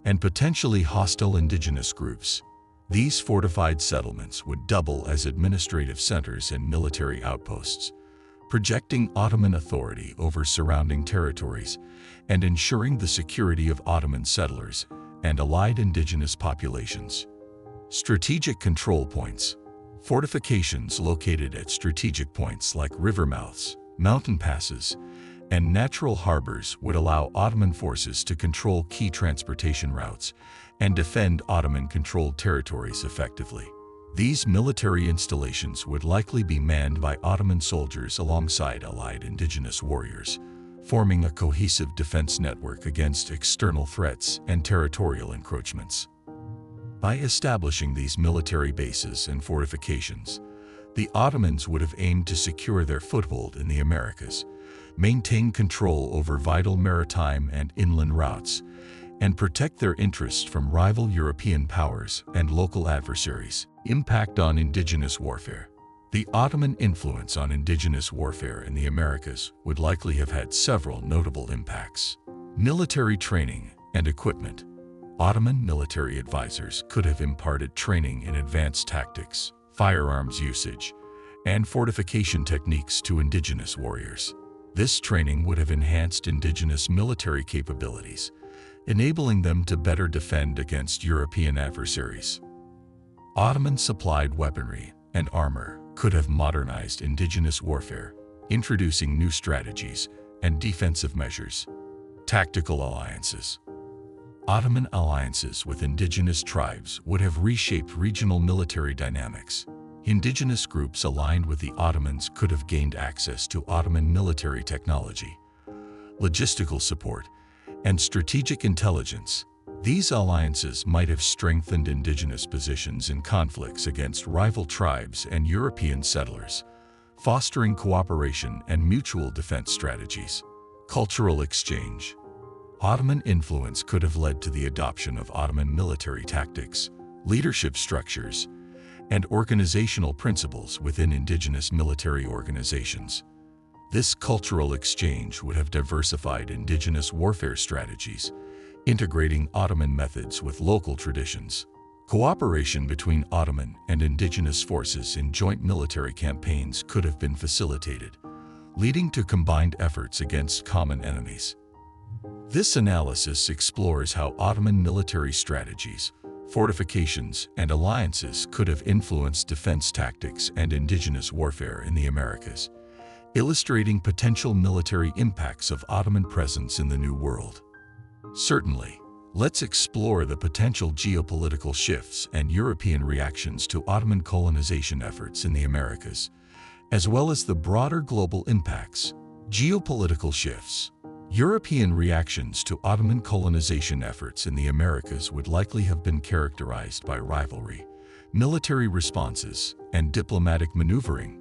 and potentially hostile indigenous groups. These fortified settlements would double as administrative centers and military outposts, projecting Ottoman authority over surrounding territories and ensuring the security of Ottoman settlers and allied indigenous populations. Strategic control points. Fortifications located at strategic points like river mouths, mountain passes, and natural harbors would allow Ottoman forces to control key transportation routes and defend Ottoman-controlled territories effectively. These military installations would likely be manned by Ottoman soldiers alongside allied indigenous warriors, forming a cohesive defense network against external threats and territorial encroachments. By establishing these military bases and fortifications, the Ottomans would have aimed to secure their foothold in the Americas, maintain control over vital maritime and inland routes, and protect their interests from rival European powers and local adversaries. Impact on indigenous warfare. The Ottoman influence on indigenous warfare in the Americas would likely have had several notable impacts. Military training and equipment. Ottoman military advisors could have imparted training in advanced tactics, firearms usage, and fortification techniques to indigenous warriors. This training would have enhanced indigenous military capabilities, enabling them to better defend against European adversaries. Ottoman-supplied weaponry and armor could have modernized indigenous warfare, introducing new strategies and defensive measures. Tactical alliances. Ottoman alliances with indigenous tribes would have reshaped regional military dynamics. Indigenous groups aligned with the Ottomans could have gained access to Ottoman military technology, logistical support, and strategic intelligence. These alliances might have strengthened indigenous positions in conflicts against rival tribes and European settlers, fostering cooperation and mutual defense strategies. Cultural exchange. Ottoman influence could have led to the adoption of Ottoman military tactics, leadership structures, and organizational principles within indigenous military organizations. This cultural exchange would have diversified indigenous warfare strategies, integrating Ottoman methods with local traditions. Cooperation between Ottoman and indigenous forces in joint military campaigns could have been facilitated, leading to combined efforts against common enemies. This analysis explores how Ottoman military strategies, fortifications, and alliances could have influenced defense tactics and indigenous warfare in the Americas, illustrating potential military impacts of Ottoman presence in the New World. Certainly, let's explore the potential geopolitical shifts and European reactions to Ottoman colonization efforts in the Americas, as well as the broader global impacts. Geopolitical shifts. European reactions to Ottoman colonization efforts in the Americas would likely have been characterized by rivalry, military responses, and diplomatic maneuvering.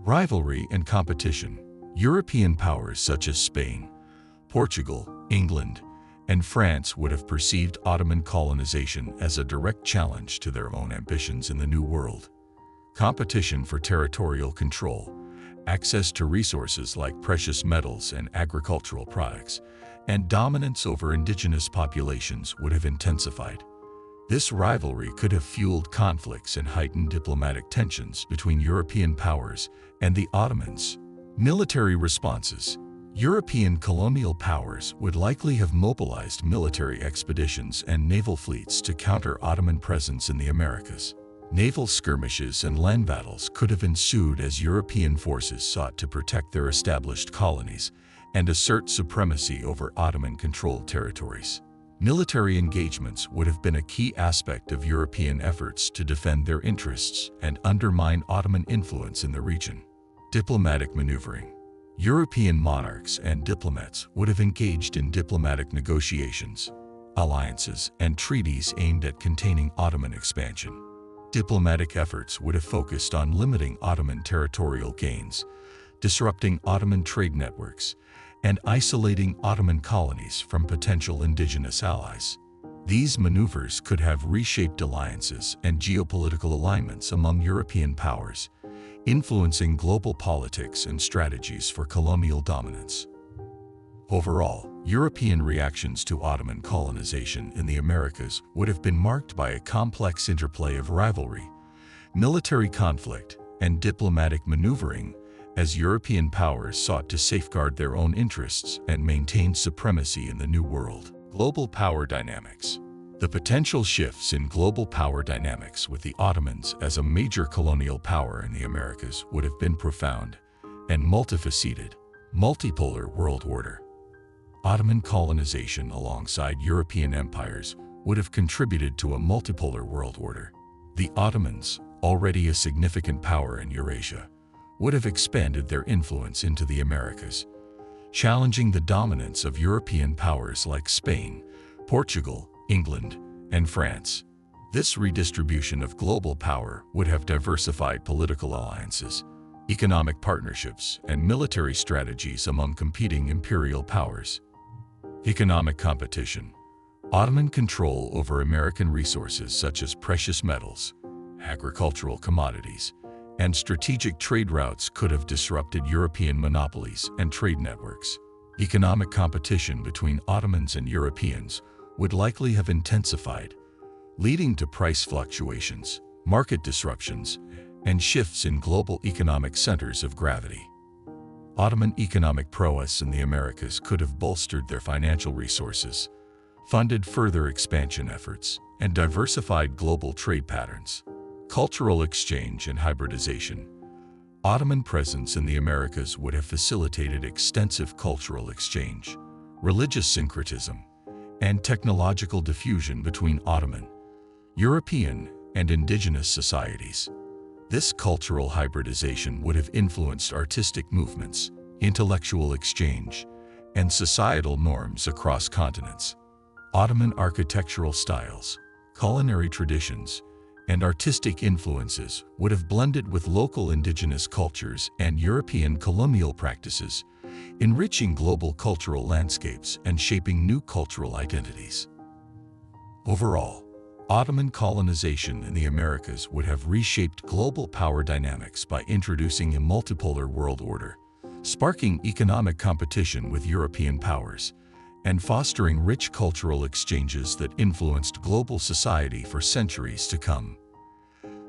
Rivalry and competition. European powers such as Spain, Portugal, England, and France would have perceived Ottoman colonization as a direct challenge to their own ambitions in the New World. Competition for territorial control, access to resources like precious metals and agricultural products, and dominance over indigenous populations would have intensified. This rivalry could have fueled conflicts and heightened diplomatic tensions between European powers and the Ottomans. Military responses. European colonial powers would likely have mobilized military expeditions and naval fleets to counter Ottoman presence in the Americas. Naval skirmishes and land battles could have ensued as European forces sought to protect their established colonies and assert supremacy over Ottoman-controlled territories. Military engagements would have been a key aspect of European efforts to defend their interests and undermine Ottoman influence in the region. Diplomatic maneuvering. European monarchs and diplomats would have engaged in diplomatic negotiations, alliances, and treaties aimed at containing Ottoman expansion. Diplomatic efforts would have focused on limiting Ottoman territorial gains, disrupting Ottoman trade networks, and isolating Ottoman colonies from potential indigenous allies. These maneuvers could have reshaped alliances and geopolitical alignments among European powers, influencing global politics and strategies for colonial dominance. Overall, European reactions to Ottoman colonization in the Americas would have been marked by a complex interplay of rivalry, military conflict, and diplomatic maneuvering as European powers sought to safeguard their own interests and maintain supremacy in the New World. Global power dynamics. The potential shifts in global power dynamics with the Ottomans as a major colonial power in the Americas would have been profound and multifaceted. Multipolar world order. Ottoman colonization alongside European empires would have contributed to a multipolar world order. The Ottomans, already a significant power in Eurasia, would have expanded their influence into the Americas, challenging the dominance of European powers like Spain, Portugal, England, and France. This redistribution of global power would have diversified political alliances, economic partnerships, and military strategies among competing imperial powers. Economic competition. Ottoman control over American resources such as precious metals, agricultural commodities, and strategic trade routes could have disrupted European monopolies and trade networks. Economic competition between Ottomans and Europeans would likely have intensified, leading to price fluctuations, market disruptions, and shifts in global economic centers of gravity. Ottoman economic prowess in the Americas could have bolstered their financial resources, funded further expansion efforts, and diversified global trade patterns. Cultural exchange and hybridization. Ottoman presence in the Americas would have facilitated extensive cultural exchange, religious syncretism, and technological diffusion between Ottoman, European, and indigenous societies. This cultural hybridization would have influenced artistic movements, intellectual exchange, and societal norms across continents. Ottoman architectural styles, culinary traditions, and artistic influences would have blended with local indigenous cultures and European colonial practices, enriching global cultural landscapes and shaping new cultural identities. Overall, Ottoman colonization in the Americas would have reshaped global power dynamics by introducing a multipolar world order, sparking economic competition with European powers, and fostering rich cultural exchanges that influenced global society for centuries to come.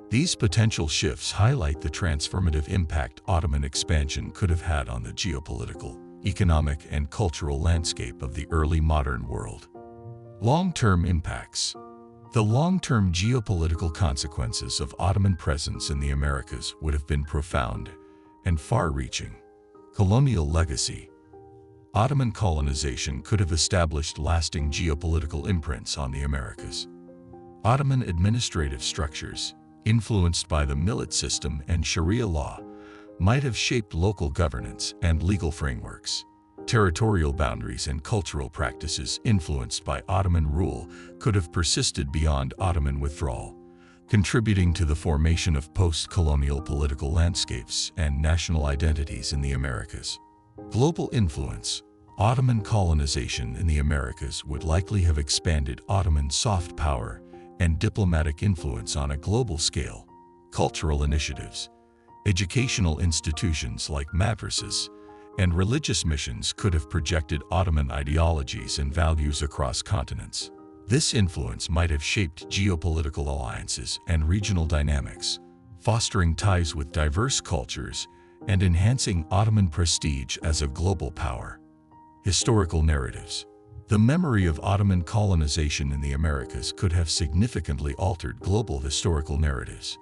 These potential shifts highlight the transformative impact Ottoman expansion could have had on the geopolitical, economic, and cultural landscape of the early modern world. Long-term impacts. The long-term geopolitical consequences of Ottoman presence in the Americas would have been profound and far-reaching. Colonial legacy. Ottoman colonization could have established lasting geopolitical imprints on the Americas. Ottoman administrative structures, influenced by the millet system and Sharia law, might have shaped local governance and legal frameworks. Territorial boundaries and cultural practices influenced by Ottoman rule could have persisted beyond Ottoman withdrawal, contributing to the formation of post-colonial political landscapes and national identities in the Americas. Global influence. Ottoman colonization in the Americas would likely have expanded Ottoman soft power and diplomatic influence on a global scale. Cultural initiatives. Educational institutions like madrasas and religious missions could have projected Ottoman ideologies and values across continents. This influence might have shaped geopolitical alliances and regional dynamics, fostering ties with diverse cultures and enhancing Ottoman prestige as a global power. Historical narratives. The memory of Ottoman colonization in the Americas could have significantly altered global historical narratives.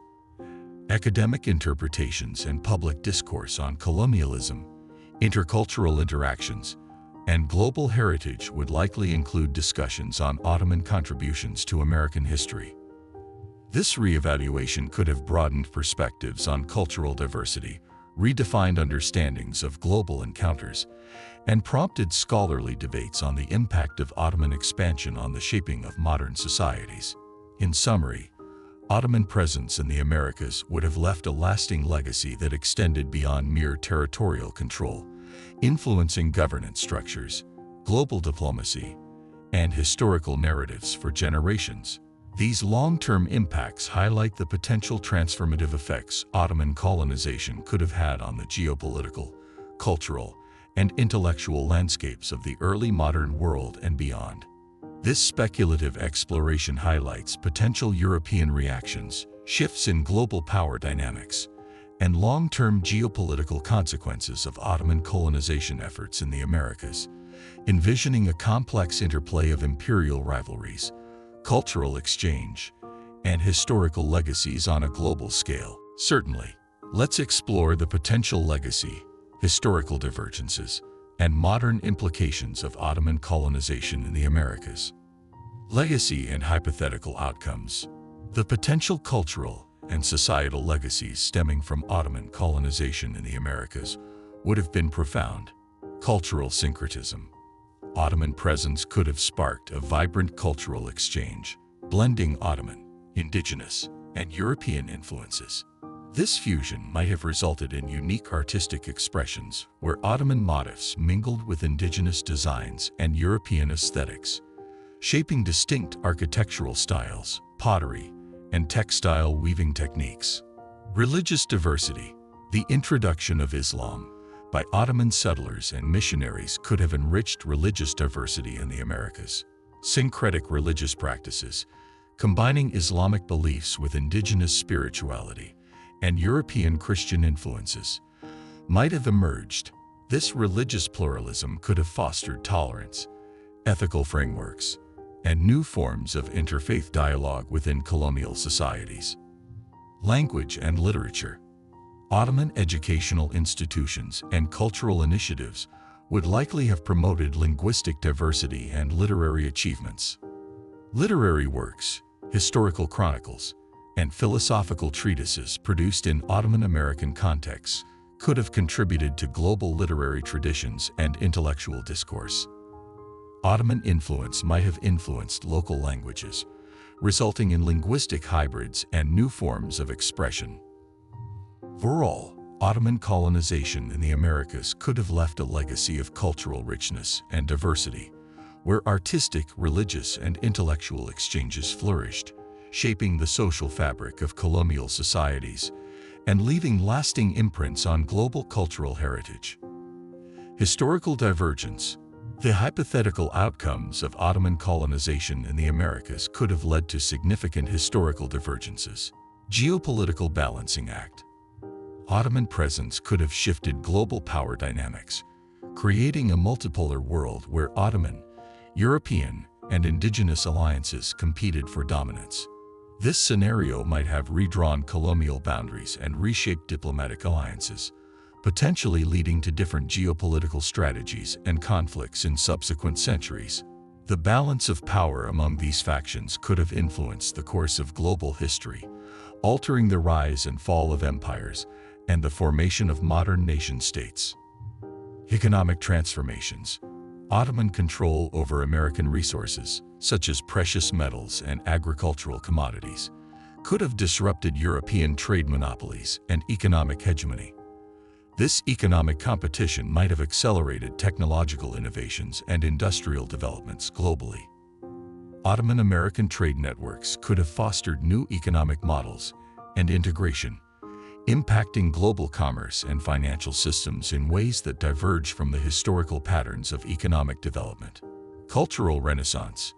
Academic interpretations and public discourse on colonialism, intercultural interactions, and global heritage would likely include discussions on Ottoman contributions to American history. This reevaluation could have broadened perspectives on cultural diversity, redefined understandings of global encounters, and prompted scholarly debates on the impact of Ottoman expansion on the shaping of modern societies. In summary, Ottoman presence in the Americas would have left a lasting legacy that extended beyond mere territorial control, influencing governance structures, global diplomacy, and historical narratives for generations. These long-term impacts highlight the potential transformative effects Ottoman colonization could have had on the geopolitical, cultural, and intellectual landscapes of the early modern world and beyond. This speculative exploration highlights potential European reactions, shifts in global power dynamics, and long-term geopolitical consequences of Ottoman colonization efforts in the Americas, envisioning a complex interplay of imperial rivalries, cultural exchange, and historical legacies on a global scale. Certainly, let's explore the potential legacy, historical divergences, and modern implications of Ottoman colonization in the Americas. Legacy and hypothetical outcomes. The potential cultural and societal legacies stemming from Ottoman colonization in the Americas would have been profound. Cultural syncretism. Ottoman presence could have sparked a vibrant cultural exchange, blending Ottoman, Indigenous, and European influences. This fusion might have resulted in unique artistic expressions where Ottoman motifs mingled with Indigenous designs and European aesthetics, shaping distinct architectural styles, pottery, and textile weaving techniques. Religious diversity. The introduction of Islam by Ottoman settlers and missionaries could have enriched religious diversity in the Americas. Syncretic religious practices, combining Islamic beliefs with indigenous spirituality and European Christian influences, might have emerged. This religious pluralism could have fostered tolerance, ethical frameworks, and new forms of interfaith dialogue within colonial societies. Language and literature. Ottoman educational institutions and cultural initiatives would likely have promoted linguistic diversity and literary achievements. Literary works, historical chronicles, and philosophical treatises produced in Ottoman American contexts could have contributed to global literary traditions and intellectual discourse. Ottoman influence might have influenced local languages, resulting in linguistic hybrids and new forms of expression. Overall, Ottoman colonization in the Americas could have left a legacy of cultural richness and diversity, where artistic, religious, and intellectual exchanges flourished, shaping the social fabric of colonial societies and leaving lasting imprints on global cultural heritage. Historical divergence. The hypothetical outcomes of Ottoman colonization in the Americas could have led to significant historical divergences. Geopolitical balancing act. Ottoman presence could have shifted global power dynamics, creating a multipolar world where Ottoman, European, and Indigenous alliances competed for dominance. This scenario might have redrawn colonial boundaries and reshaped diplomatic alliances, potentially leading to different geopolitical strategies and conflicts in subsequent centuries. The balance of power among these factions could have influenced the course of global history, altering the rise and fall of empires and the formation of modern nation-states. Economic transformations. Ottoman control over American resources, such as precious metals and agricultural commodities, could have disrupted European trade monopolies and economic hegemony. This economic competition might have accelerated technological innovations and industrial developments globally. Ottoman-American trade networks could have fostered new economic models and integration, impacting global commerce and financial systems in ways that diverge from the historical patterns of economic development. Cultural renaissance.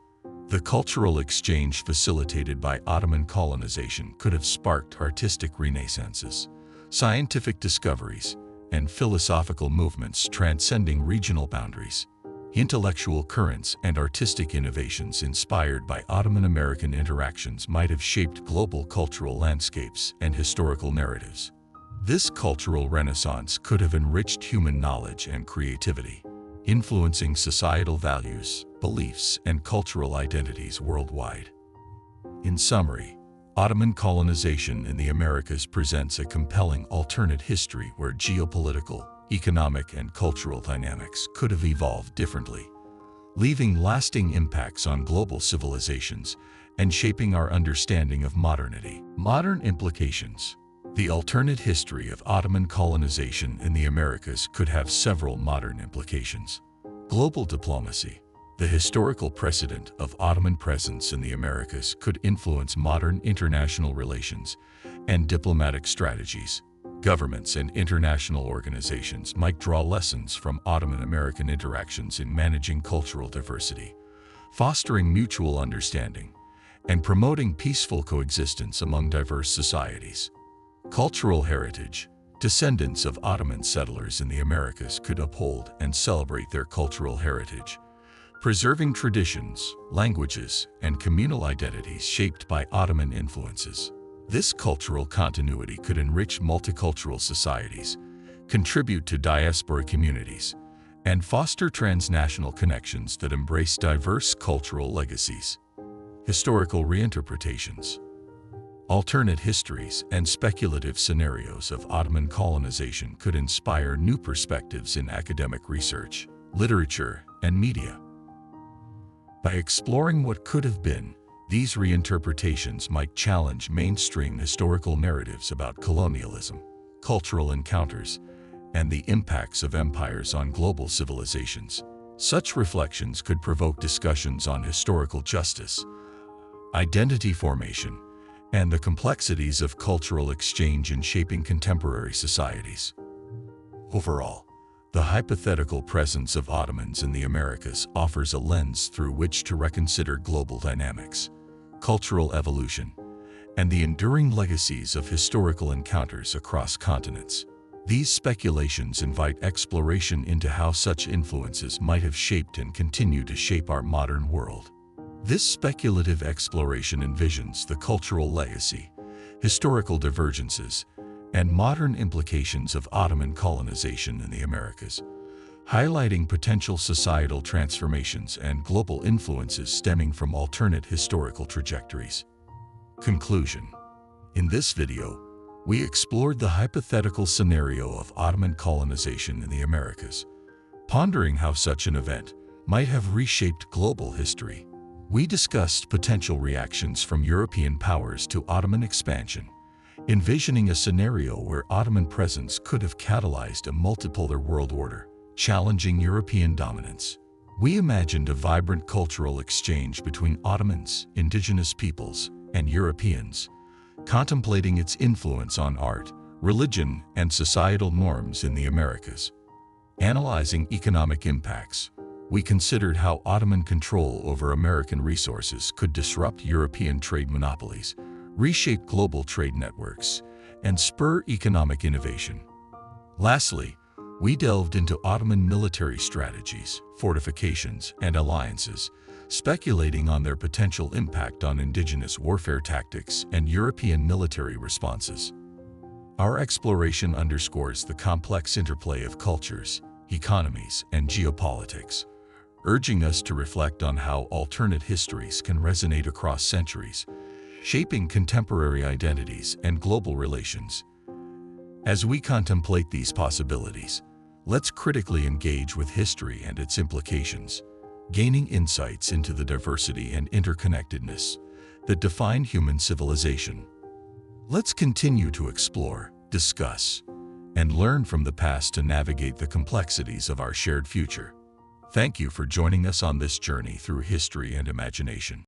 The cultural exchange facilitated by Ottoman colonization could have sparked artistic renaissances, scientific discoveries, and philosophical movements transcending regional boundaries. Intellectual currents and artistic innovations inspired by Ottoman-American interactions might have shaped global cultural landscapes and historical narratives. This cultural renaissance could have enriched human knowledge and creativity, influencing societal values, beliefs, and cultural identities worldwide. In summary, Ottoman colonization in the Americas presents a compelling alternate history where geopolitical, economic, and cultural dynamics could have evolved differently, leaving lasting impacts on global civilizations and shaping our understanding of modernity. Modern implications. The alternate history of Ottoman colonization in the Americas could have several modern implications. Global diplomacy. The historical precedent of Ottoman presence in the Americas could influence modern international relations and diplomatic strategies. Governments and international organizations might draw lessons from Ottoman-American interactions in managing cultural diversity, fostering mutual understanding, and promoting peaceful coexistence among diverse societies. Cultural heritage. Descendants of Ottoman settlers in the Americas could uphold and celebrate their cultural heritage, preserving traditions, languages, and communal identities shaped by Ottoman influences. This cultural continuity could enrich multicultural societies, contribute to diaspora communities, and foster transnational connections that embrace diverse cultural legacies. Historical reinterpretations. Alternate histories and speculative scenarios of Ottoman colonization could inspire new perspectives in academic research, literature, and media. By exploring what could have been, these reinterpretations might challenge mainstream historical narratives about colonialism, cultural encounters, and the impacts of empires on global civilizations. Such reflections could provoke discussions on historical justice, identity formation, and the complexities of cultural exchange in shaping contemporary societies. Overall, the hypothetical presence of Ottomans in the Americas offers a lens through which to reconsider global dynamics, cultural evolution, and the enduring legacies of historical encounters across continents. These speculations invite exploration into how such influences might have shaped and continue to shape our modern world. This speculative exploration envisions the cultural legacy, historical divergences, and modern implications of Ottoman colonization in the Americas, highlighting potential societal transformations and global influences stemming from alternate historical trajectories. Conclusion. In this video, we explored the hypothetical scenario of Ottoman colonization in the Americas, pondering how such an event might have reshaped global history. We discussed potential reactions from European powers to Ottoman expansion, envisioning a scenario where Ottoman presence could have catalyzed a multipolar world order, challenging European dominance. We imagined a vibrant cultural exchange between Ottomans, indigenous peoples, and Europeans, contemplating its influence on art, religion, and societal norms in the Americas. Analyzing economic impacts, we considered how Ottoman control over American resources could disrupt European trade monopolies, reshape global trade networks, and spur economic innovation. Lastly, we delved into Ottoman military strategies, fortifications, and alliances, speculating on their potential impact on indigenous warfare tactics and European military responses. Our exploration underscores the complex interplay of cultures, economies, and geopolitics, urging us to reflect on how alternate histories can resonate across centuries, shaping contemporary identities and global relations. As we contemplate these possibilities, let's critically engage with history and its implications, gaining insights into the diversity and interconnectedness that define human civilization. Let's continue to explore, discuss, and learn from the past to navigate the complexities of our shared future. Thank you for joining us on this journey through history and imagination.